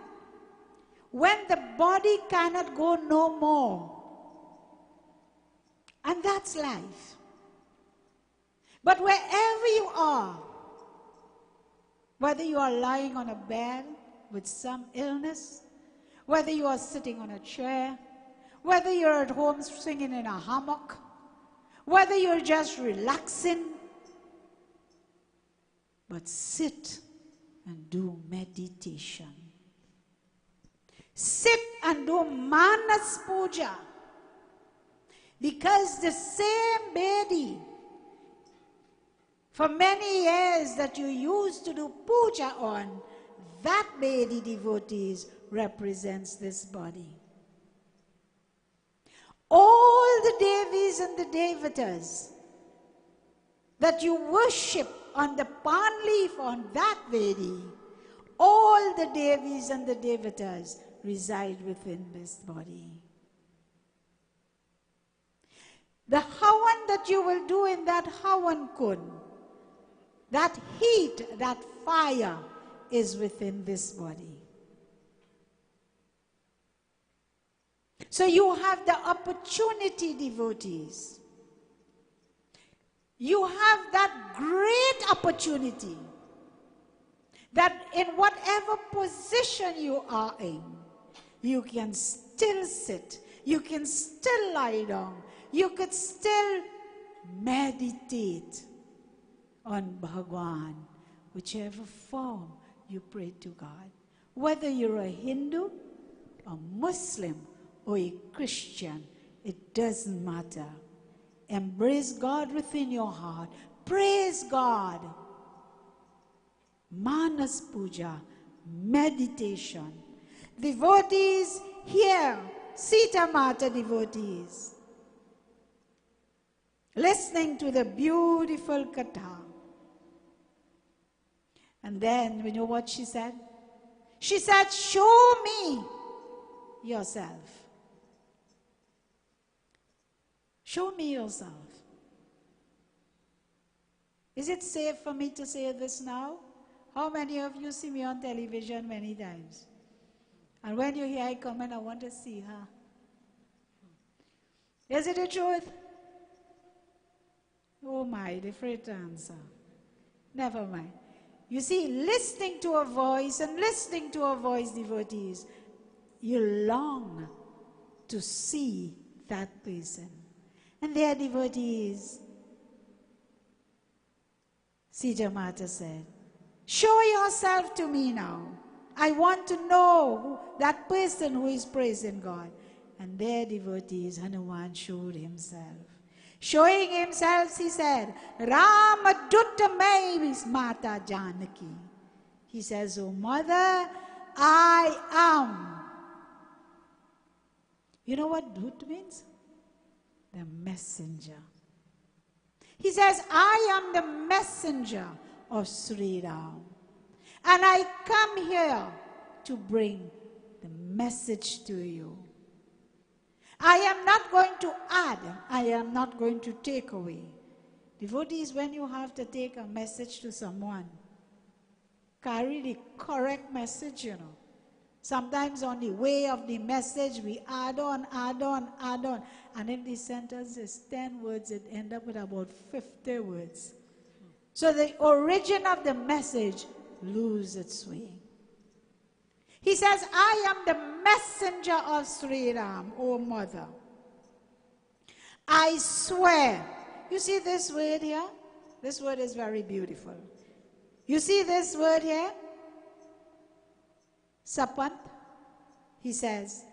when the body cannot go no more. And that's life. But wherever you are, whether you are lying on a bed with some illness, whether you are sitting on a chair, whether you're at home swinging in a hammock, whether you're just relaxing, but sit and do meditation. Sit and do manas puja. Because the same bedi, for many years that you used to do puja on, that bedi, devotees, represents this body. All the Devis and the Devatas that you worship on the palm leaf on that Vedi, all the Devis and the Devatas reside within this body. The havan that you will do in that havan kun, that heat, that fire is within this body. So you have the opportunity, devotees. You have that great opportunity that in whatever position you are in, you can still sit, you can still lie down, you could still meditate on Bhagwan, whichever form you pray to God. Whether you're a Hindu, a Muslim, or a Christian, it doesn't matter. Embrace God within your heart. Praise God. Manas Puja, meditation. Devotees here, Sita Mata devotees, listening to the beautiful katha. And then, you know what she said? She said, show me yourself. Show me yourself. Is it safe for me to say this now? How many of you see me on television many times? And when you hear I comment, I want to see her. Is it the truth? Oh my, the afraid to answer. Never mind. You see, listening to a voice and listening to a voice, devotees, you long to see that person. And their devotees, Sita Mata said, show yourself to me now. I want to know that person who is praising God. And their devotees, Hanuman showed himself. Showing himself, he said, Rama Dutta Mai Mata Janaki. He says, oh mother, I am. You know what Dut means? The messenger. He says, I am the messenger of Sri Ram. And I come here to bring the message to you. I am not going to add. I am not going to take away. Devotees, when you have to take a message to someone, carry the correct message, you know. Sometimes on the way of the message, we add on. And if the sentence is 10 words, it ends up with about 50 words. So the origin of the message loses its way. He says, I am the messenger of Sri Ram, O mother. I swear. You see this word here? This word is very beautiful. You see this word here? Sapant. He says,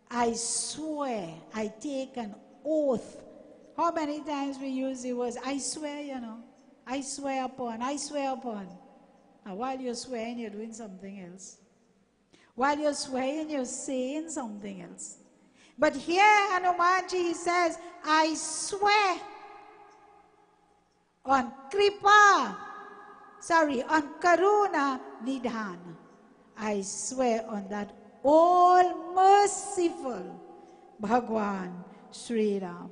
I swear, I take an oath. How many times we use the words, I swear, you know? I swear upon, I swear upon. Now while you're swearing, you're doing something else. While you're swearing, you're saying something else. But here, Hanumanji, he says, I swear on Kripa, on Karuna Nidhan. I swear on that all-merciful Bhagwan Sri Ram.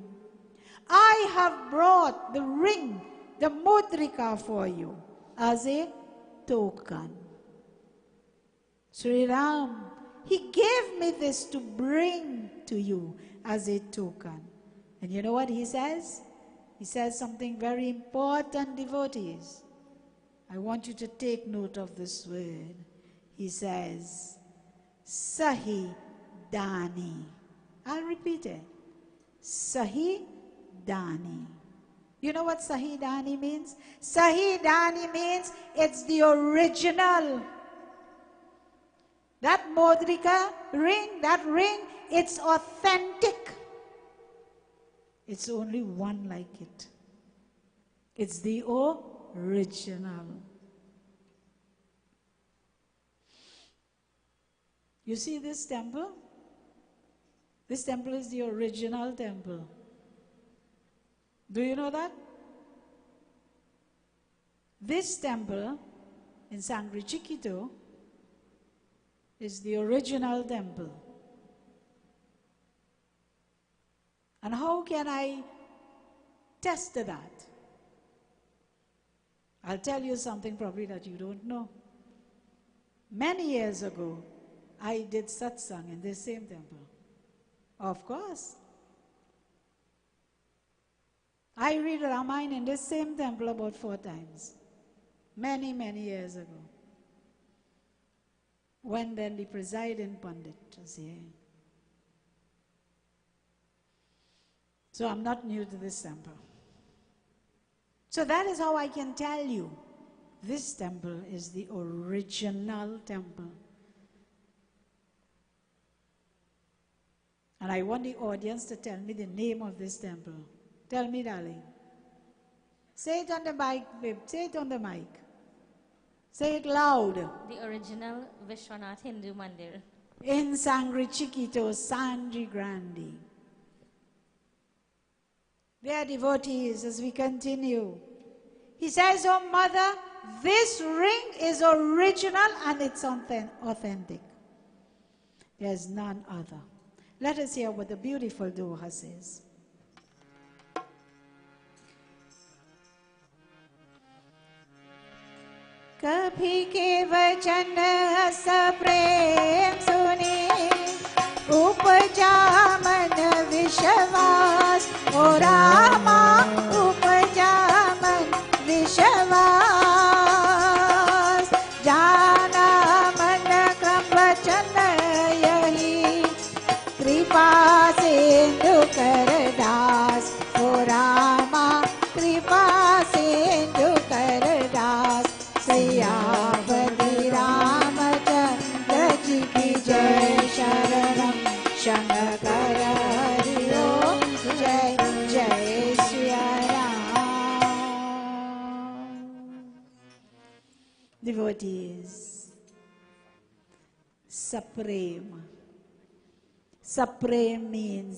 I have brought the ring, the mudrika for you as a token. Sri Ram, he gave me this to bring to you as a token. And you know what he says? He says something very important, devotees. I want you to take note of this word. He says, Sahi Dani. I'll repeat it. Sahi Dani. You know what Sahi Dani means? Sahi Dani means it's the original. That modrika ring, it's authentic. It's only one like it. It's the original. You see this temple? This temple is the original temple. Do you know that? This temple in Sangre Chiquito is the original temple. And how can I Test that. I'll tell you something probably that you don't know. Many years ago, I did satsang in this same temple. Of course. I read Ramayan in this same temple about 4 times. Many, many years ago. When then the presiding Pandit was here. So I'm not new to this temple. So that is how I can tell you this temple is the original temple. And I want the audience to tell me the name of this temple. Tell me, darling. Say it on the mic, babe. Say it on the mic. Say it loud. The original Vishwanath Hindu Mandir. In Sangre Chiquito, Sangre Grande. Dear devotees, as we continue, he says, "Oh mother, this ring is original and it's authentic. There's none other." Let us hear what the beautiful Doha says. कभी के वचन हस प्रेम सुने उपजा मन विश्वास ओ रामा उपजा मन विश्वास जाना मन क्रम वचन यही कृपा सिंधु कर दास ओ रामा कृपा सिंधु कर दास सियावती रामचंद्र जी की जय शरणम शंकर हरि ओम जय जय Siya Ram. Devotees, supreme. Supreme means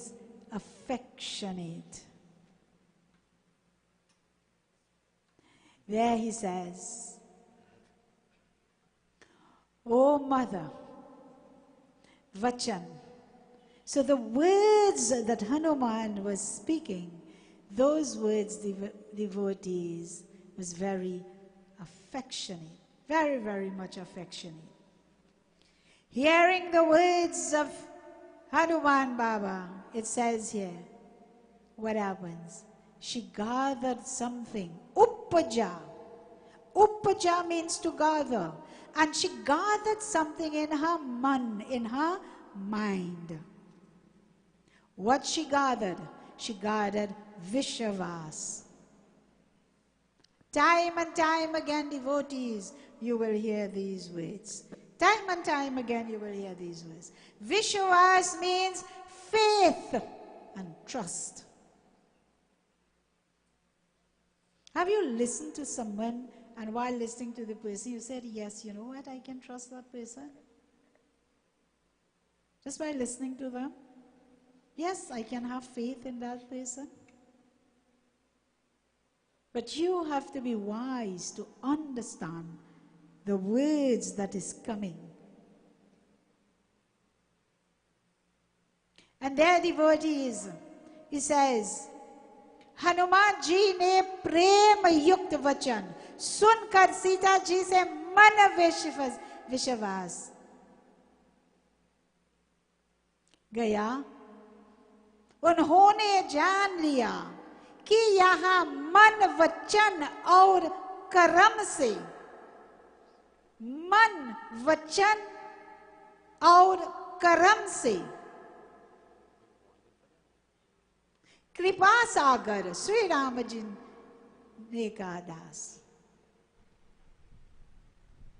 affectionate. There he says, "O mother, Vachan." So the words that Hanuman was speaking, those words, devotees, was very affectionate, very, very much affectionate. Hearing the words of Hanuman Baba, it says here, what happens? She gathered something, uppaja. Uppaja means to gather. And she gathered something in her in her mind. What she gathered? She gathered Vishwas. Time and time again, devotees, you will hear these words. Time and time again, you will hear these words. Vishwas means faith and trust. Have you listened to someone, and while listening to the person, you said, "Yes, you know what, I can trust that person"? Just by listening to them? Yes, I can have faith in that person. But you have to be wise to understand the words that is coming. And there, devotees, he says, Hanuman ji ने प्रेम युक्त वचन सुनकर सीता जी से मन विश्वास गया. उन्होंने जान लिया कि यहाँ मन वचन और कर्म से, मन वचन और कर्म से कृपा सागर श्री राम जी ने कहा दास.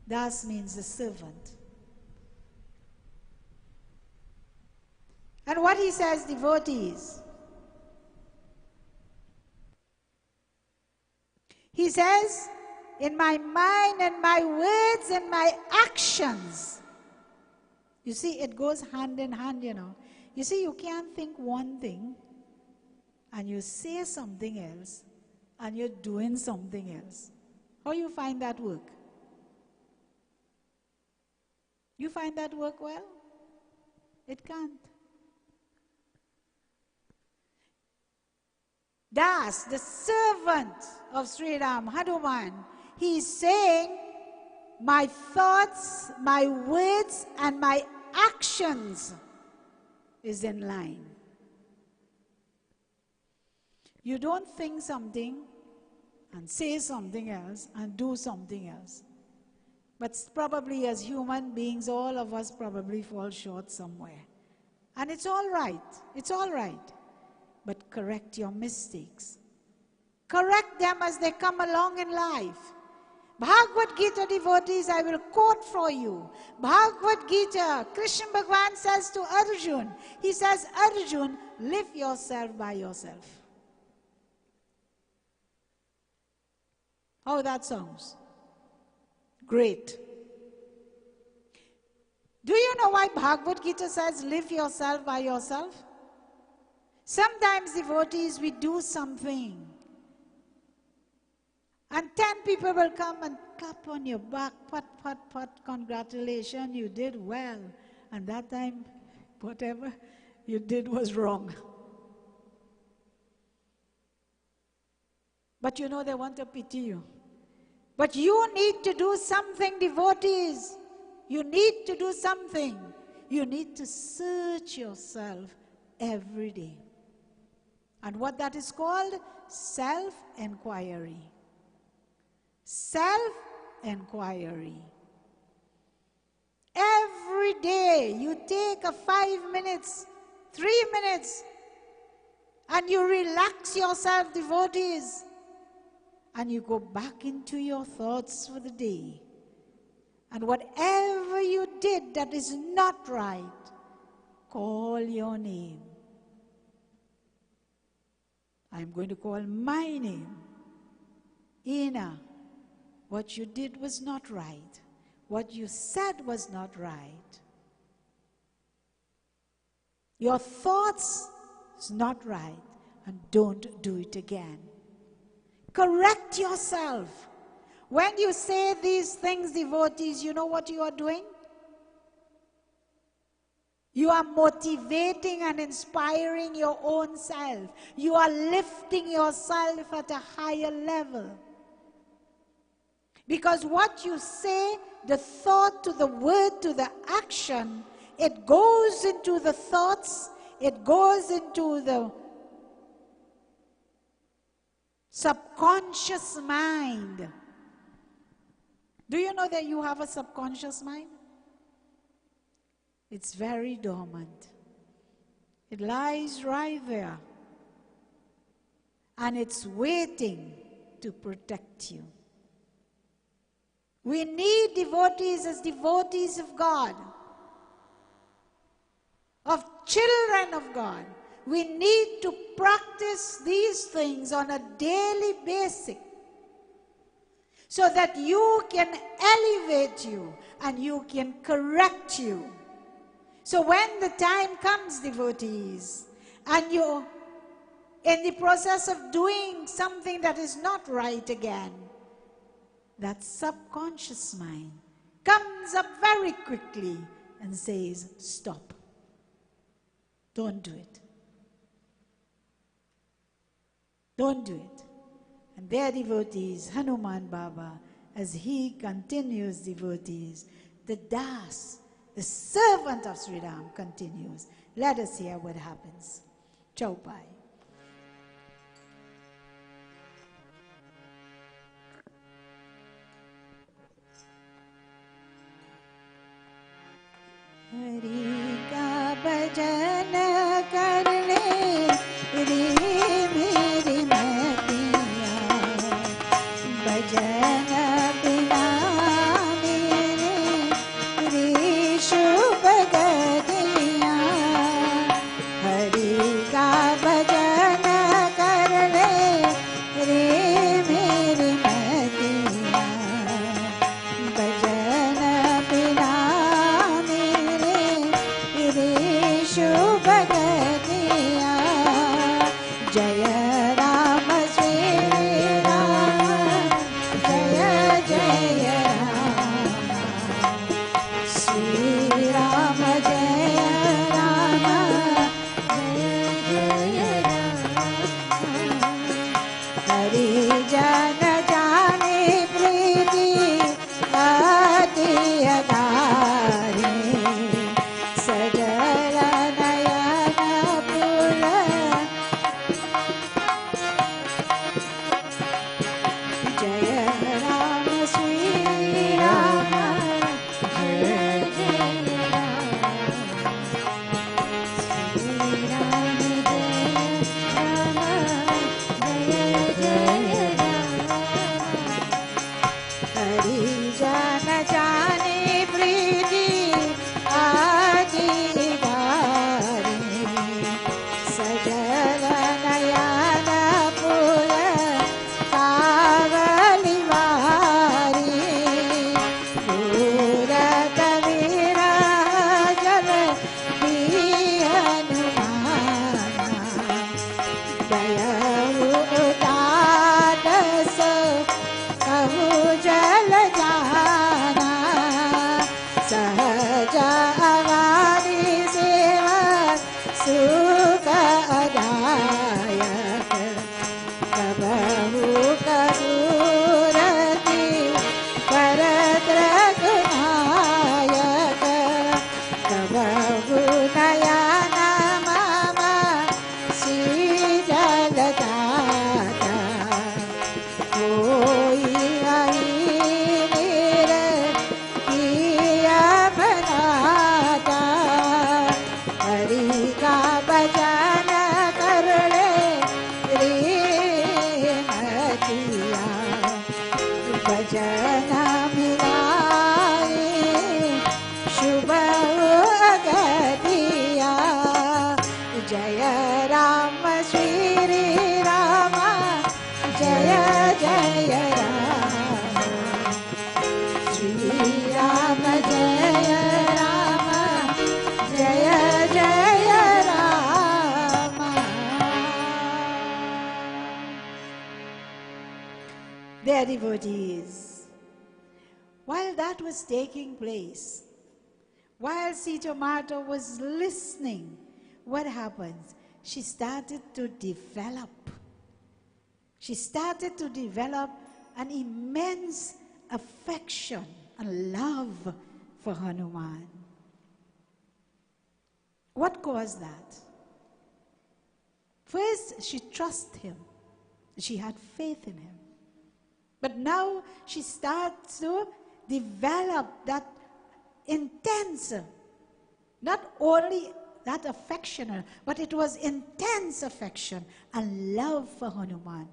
Das means the servant. And what he says, devotees, he says, in my mind and my words and my actions. You see, it goes hand in hand, you know. You see, you can't think one thing and you say something else and you're doing something else. How you find that work? You find that work well? It can't. Das, the servant of Sri Ram, Hanuman, he is saying, my thoughts, my words, and my actions is in line. You don't think something and say something else and do something else. But probably as human beings, all of us probably fall short somewhere. And it's all right. It's all right. But correct your mistakes. Correct them as they come along in life. Bhagavad Gita devotees, I will quote for you. Bhagavad Gita, Krishna Bhagavan says to Arjun, he says, Arjun, live yourself by yourself. How that sounds? Great. Do you know why Bhagavad Gita says, live yourself by yourself? Sometimes devotees, we do something. And 10 people will come and clap on your back, pat, pat, pat, congratulations, you did well. And that time, whatever you did was wrong. But you know they want to pity you. But you need to do something, devotees. You need to do something. You need to search yourself every day. And what that is called? Self-enquiry. Self-enquiry. Every day you take a 5 minutes, 3 minutes, and you relax yourself, devotees, and you go back into your thoughts for the day. And whatever you did that is not right, call your name. I'm going to call my name. Ina, what you did was not right. What you said was not right. Your thoughts is not right, and don't do it again. Correct yourself. When you say these things, devotees, you know what you are doing? You are motivating and inspiring your own self. You are lifting yourself at a higher level. Because what you say, the thought to the word to the action, it goes into the thoughts, it goes into the subconscious mind. Do you know that you have a subconscious mind? It's very dormant. It lies right there. And it's waiting to protect you. We need devotees as devotees of God, of children of God. We need to practice these things on a daily basis so that you can elevate you and you can correct you. So when the time comes, devotees, and you're in the process of doing something that is not right again, that subconscious mind comes up very quickly and says, stop. Don't do it. Don't do it. And their devotees, Hanuman Baba, as he continues, devotees, the Das, the servant of Sri Ram, continues. Let us hear what happens. Chaupai. Hari ka bhajan kar le, re meri matiya, bhajan bina mere, re shubh gadiya. Hari ka bhajan दयालु दास कहु जल जाना सहज अवारी सेवा सुख अदायक कबहु कपूरति परत रघुनायक कबहु नयन मम श्रीजल दाता कोई अहीर किया बनाता हरि का भजन कर ले मतिया भजन मिलाए शुभ गतिया जय राम श्री राम जय जय राम श्री राम जय राम जय जय Ram. Dear devotees, while that was taking place, while Sita Mata was listening, what happens? She started to develop. She started to develop an immense affection and love for Hanuman. What caused that? First, she trusted him. She had faith in him. But now she starts to develop that intense, not only that affection, but it was intense affection and love for Hanuman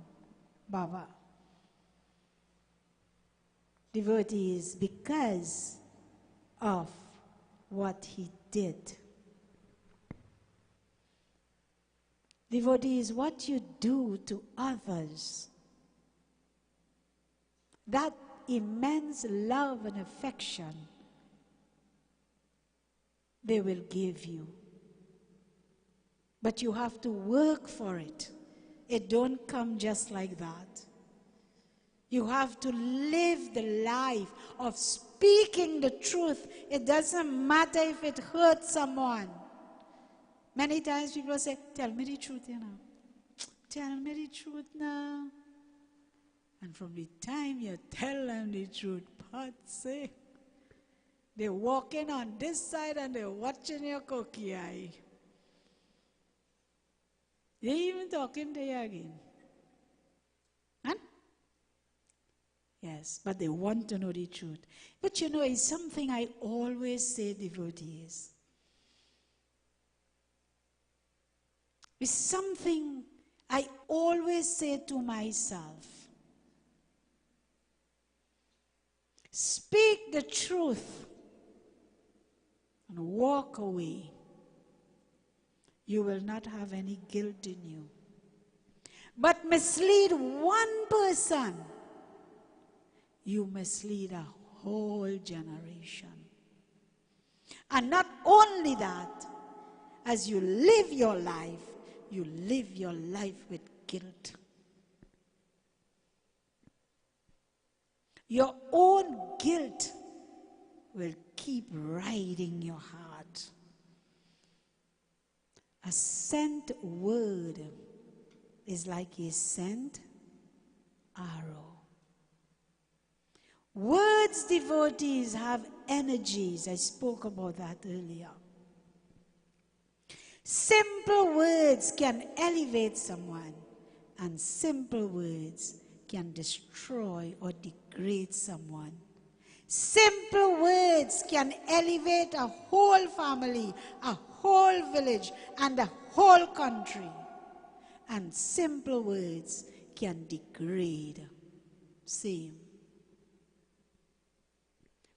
Baba. Devotees, because of what he did. Devotees, what you do to others, that immense love and affection they will give you. But you have to work for it. It don't come just like that. You have to live the life of speaking the truth. It doesn't matter if it hurts someone. Many times people say, tell me the truth, you know. Tell me the truth now. And from the time you tell them the truth, Patsy, they're walking on this side and they're watching your cookie eye. They're even talking to you again. Huh? Yes, but they want to know the truth. But you know, it's something I always say, devotees. It's something I always say to myself. Speak the truth and walk away. You will not have any guilt in you. But mislead one person, you mislead a whole generation. And not only that, as you live your life with guilt. Your own guilt will keep riding your heart. A sent word is like a sent arrow. Words, devotees, have energies. I spoke about that earlier. Simple words can elevate someone, and simple words can destroy or degrade someone. Simple words can elevate a whole family, a whole village, and a whole country. And simple words can degrade. Same.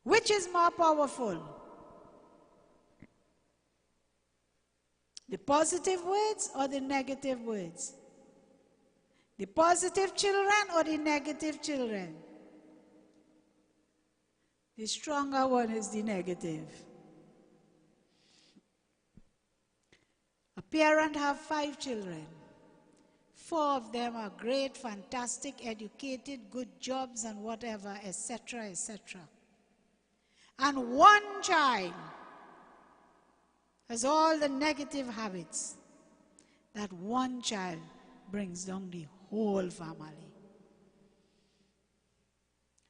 Which is more powerful? The positive words or the negative words? The positive children or the negative children? The stronger one is the negative. A parent have 5 children. 4 of them are great, fantastic, educated, good jobs and whatever, etc., etc. And 1 child has all the negative habits. That 1 child brings down the whole family.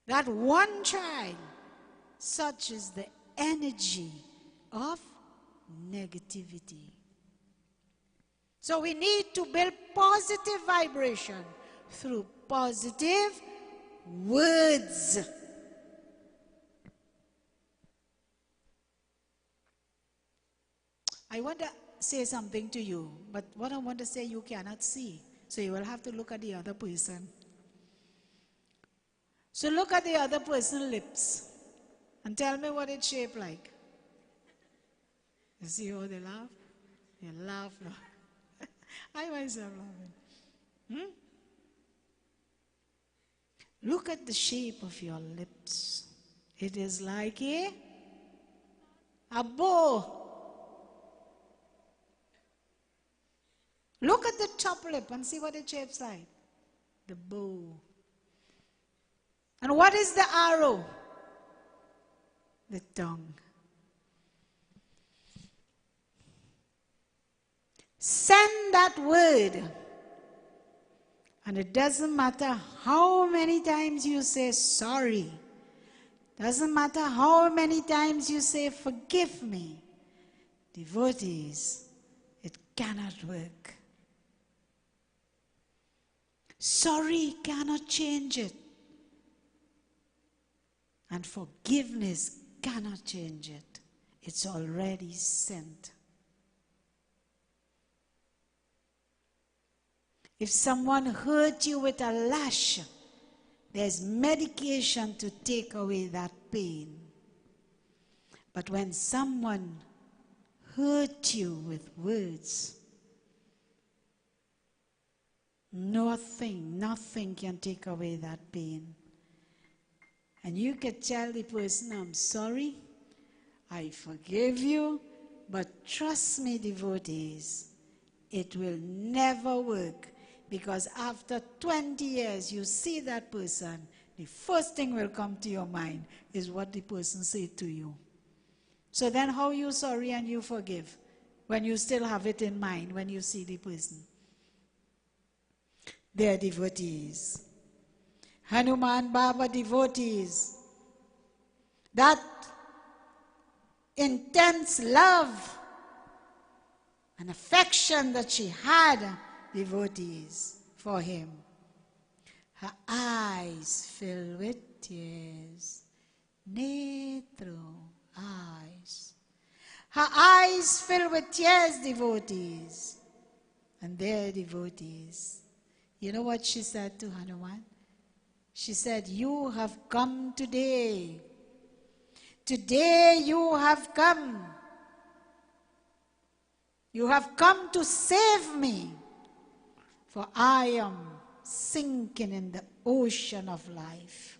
That 1 child, such is the energy of negativity. So we need to build positive vibration through positive words. I want to say something to you, but what I want to say you cannot see. So you will have to look at the other person. So look at the other person's lips and tell me what it's shaped like. You see how they laugh? They laugh. I myself laughing. Look at the shape of your lips. It is like a bow. Look at the top lip and see what it shapes like. The bow. And what is the arrow? The tongue. Send that word. And it doesn't matter how many times you say sorry. Doesn't matter how many times you say forgive me. Devotees, it cannot work. Sorry cannot change it. And forgiveness cannot change it. It's already sent. If someone hurt you with a lash, there's medication to take away that pain. But when someone hurt you with words, nothing can take away that pain. And you can tell the person, I'm sorry, I forgive you, but trust me, devotees, it will never work. Because after 20 years, you see that person, the first thing will come to your mind is what the person said to you. So then how you sorry and you forgive when you still have it in mind when you see the person? They are devotees. Hanuman Baba devotees. That intense love and affection that she had, devotees, for him. Her eyes filled with tears. Netro, eyes. Her eyes filled with tears, devotees. And they're devotees. You know what she said to Hanuman? She said, you have come today. Today you have come. You have come to save me. For I am sinking in the ocean of life.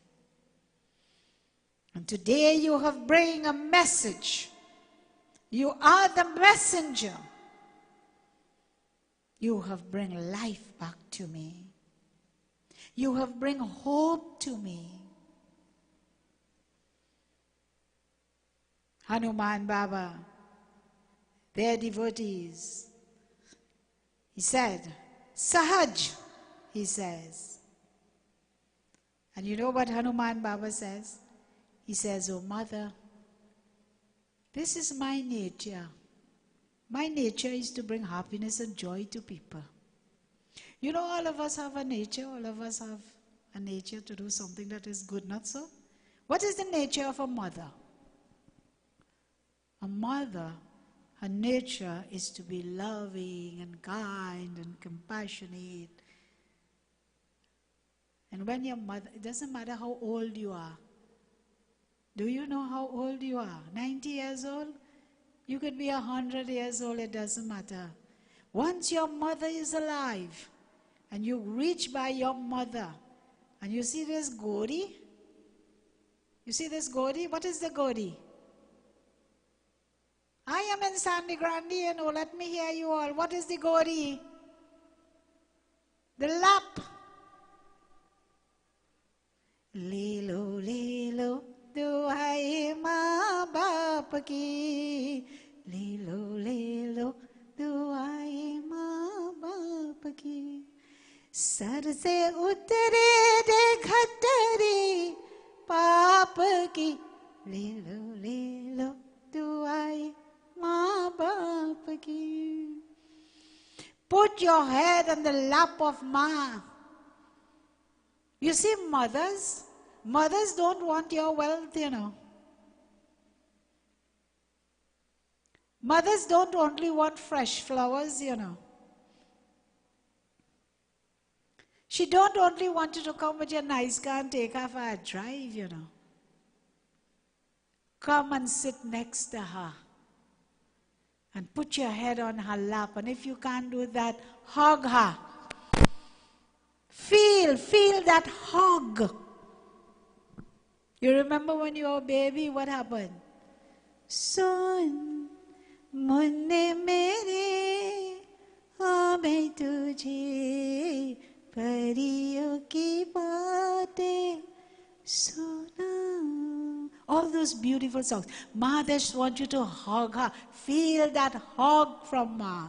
And today you have bring a message. You are the messenger. You have bring life back to me. You have bring hope to me. Hanuman Baba, their devotees. He said, Sahaj, he says. And you know what Hanuman Baba says? He says, oh mother, this is my nature. My nature is to bring happiness and joy to people. You know, all of us have a nature. All of us have a nature to do something that is good, not so? What is the nature of a mother? A mother, her nature is to be loving and kind and compassionate. And when your mother, it doesn't matter how old you are. Do you know how old you are? 90 years old? You could be 100 years old, it doesn't matter. Once your mother is alive, and you reach by your mother, and you see this Gauri? You see this Gauri? What is the Gauri? I am in Sangre, Grande, let me hear you all. What is the Gauri? the lap. ले लो दुआई माँ बाप की, ले लो दुआई माँ बाप की, सर से उतरे रे घटरी पाप की, ले लो दुआई माँ बाप की. Put your head on the lap of Ma. You see, mothers don't want your wealth, you know. Mothers don't only want fresh flowers, you know. She don't only want you to come with your nice car and take her for a drive, you know. Come and sit next to her and put your head on her lap. And if you can't do that, hug her. Feel that hug. You remember when you were a baby, what happened? Son, munne mere, मैं तुझे परियों की बातें सुना. All those beautiful songs. Ma just want you to hug her. Feel that hug from Ma.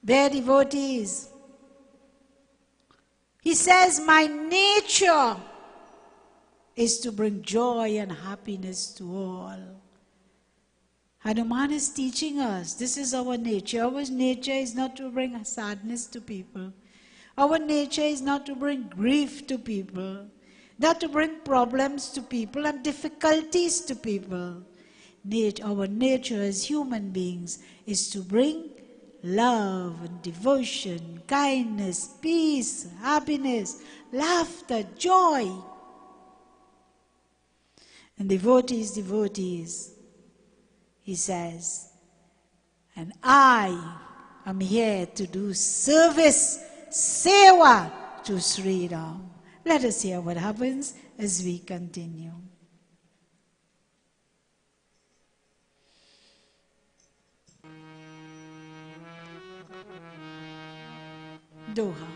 They're devotees. He says, my nature is to bring joy and happiness to all. Hanuman is teaching us, this is our nature. Our nature is not to bring sadness to people. Our nature is not to bring grief to people, not to bring problems to people and difficulties to people. Our nature as human beings is to bring love and devotion, kindness, peace, happiness, laughter, joy. And devotees, he says, and I am here to do service, seva to Sri Ram. Let us hear what happens as we continue. दोहा.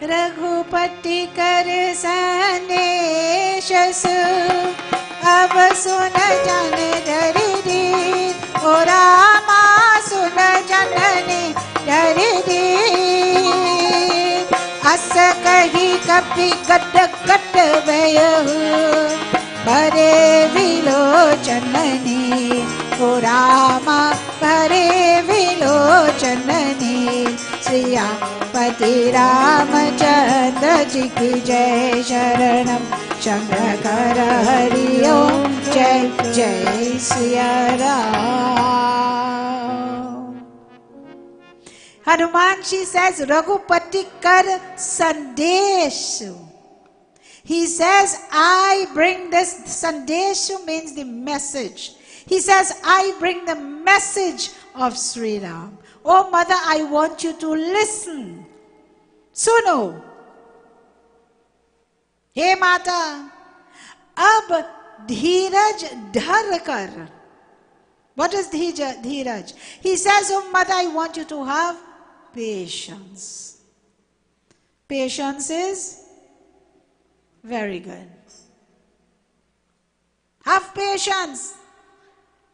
रघुपति कर संदेश अब सुन जन धरि ओ रामा सुन जननी धरि अस कही कपि गट गट भयहु भरे विलोचननी ओ रामा भरे विलोचननी. श्रीपति रामचंद्र जी की जय. शरणम शंकर हरि ओम. जय जय Siya Ram. Hanumanji says, Raghupati kar sandeshu. He says, I bring this. Sandeshu means the message. He says, I bring the message of Sri Ram. Oh mother, I want you to listen. Suno. Hey mata, ab dhiraj dhar kar. What is dhiraj? He says, oh mother, I want you to have patience. Patience is very good. Have patience.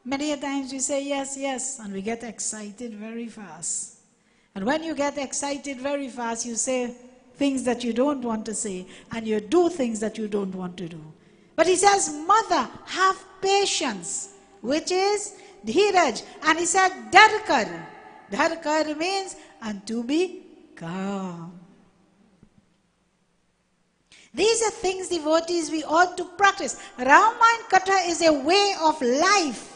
Many a times we say yes, yes, and we get excited very fast. And when you get excited very fast, you say things that you don't want to say, and you do things that you don't want to do. But he says, mother, have patience, which is dhiraj. And he said, dharkar. Dharkar means, and to be calm. These are things, devotees, we ought to practice. Ramayan Katha is a way of life.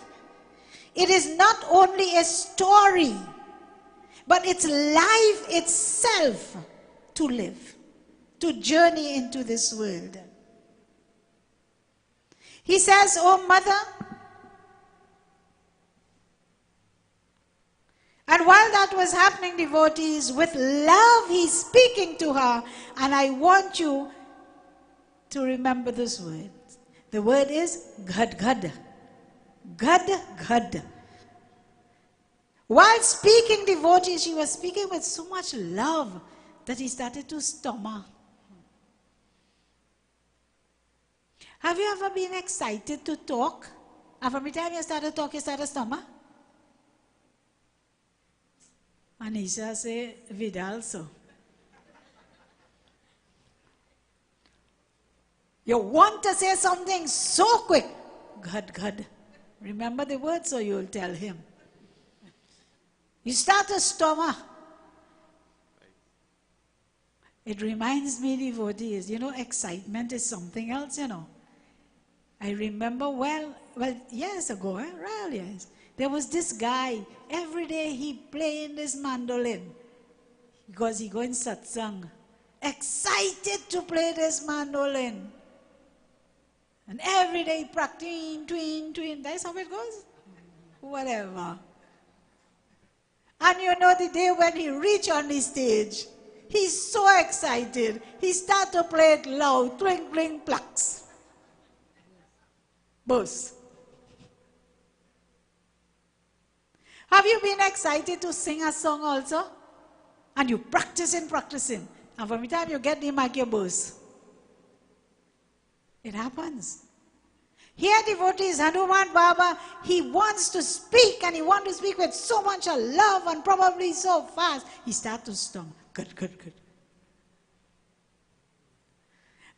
It is not only a story, but it's life itself to live, to journey into this world. He says, oh mother, and while that was happening, devotees, with love he's speaking to her, and I want you to remember this word. The word is ghad ghad. Ghad ghad. While speaking devotee, she was speaking with so much love that he started to stammer. Have you ever been excited to talk? And from the time you start to talk, you start to stammer? Anisha say, Vidal so. You want to say something so quick. God. Remember the words so you'll tell him. You start to stammer. It reminds me, devotees, excitement is something else, I remember well, years ago, real years, there was this guy, every day he playing this mandolin because he go in satsang, excited to play this mandolin. And every day practice, tween, that's how it goes. Whatever. And the day when he reached on the stage, he's so excited. He started to play it loud, twinkling plucks. Boss. Have you been excited to sing a song also? And you practicing. And from the time you get the mic, you boss. It happens. Here, devotees, Hanuman Baba, he wants to speak, and he wants to speak with so much love and probably so fast. He starts to stammer. Good.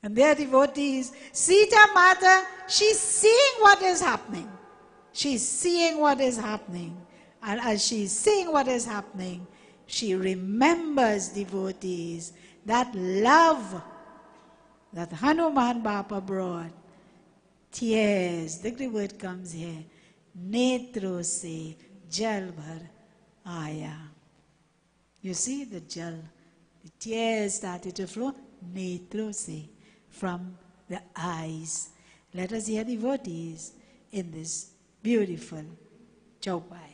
And there, devotees, Sita Mata, she's seeing what is happening. And as she's seeing what is happening, she remembers, devotees, that love that Hanuman Baba brought. Tears, the word comes here. Netro se jal bhar aya. You see the jal, the tears started to flow. Netro se, from the eyes. Let us hear devotees in this beautiful chaupai.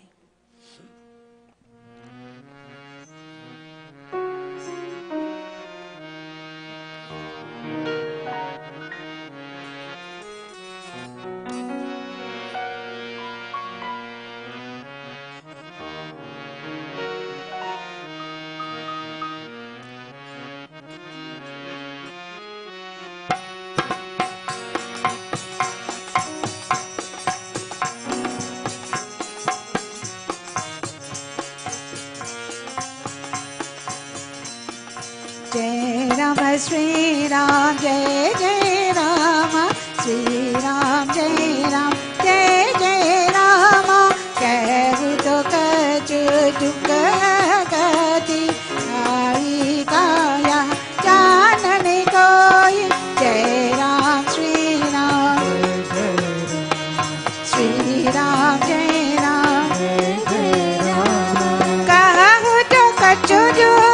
Sri Ram, Jai Jai Rama, Sri Ram, Jai Ram, Jai Jai Rama, Kehu to kaju dukha gati, Ai kaya janane koi, Jai Ram, Sri Ram, Sri Ram, Jai Ram, Kehu to kaju dukha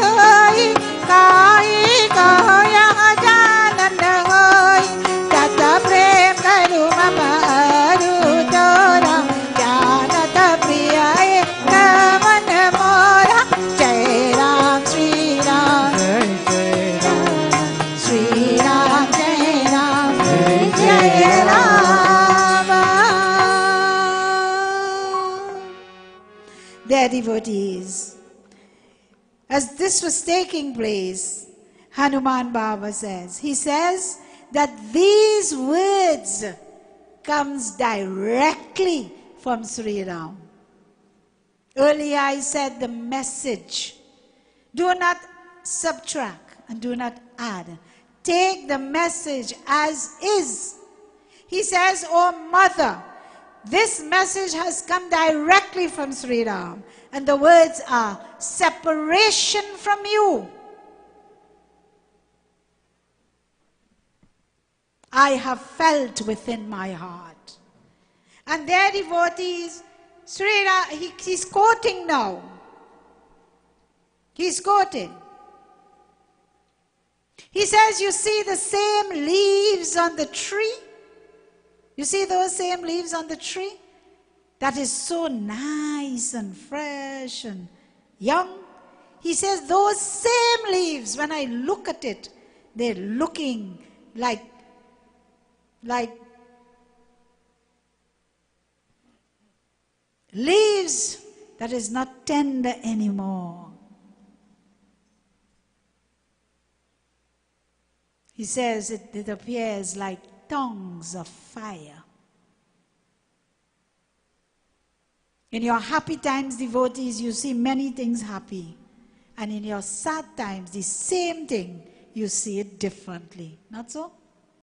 hoi. Kai kaya jananda hoy, tata prem karu mamaru tora, janata priya ekaman mora, Jai Ram, Sri Ram, Sri Ram, Jai Ram, Jai Rama. Dear devotees, as this was taking place, Hanuman Baba says, he says that these words comes directly from Sri Ram. Earlier I said the message. Do not subtract and do not add. Take the message as is. He says, "Oh mother, this message has come directly from Sri Ram." And the words are, separation from you. I have felt within my heart. And their devotees, Sri Ram, he's quoting now. He's quoting. He says, you see the same leaves on the tree? You see those same leaves on the tree? That is so nice and fresh and young. He says those same leaves, when I look at it, they're looking like leaves waves that is not tender anymore. He says it appears like tongues of fire. In your happy times, devotees, you see many things happy. And in your sad times, the same thing, you see it differently. Not so?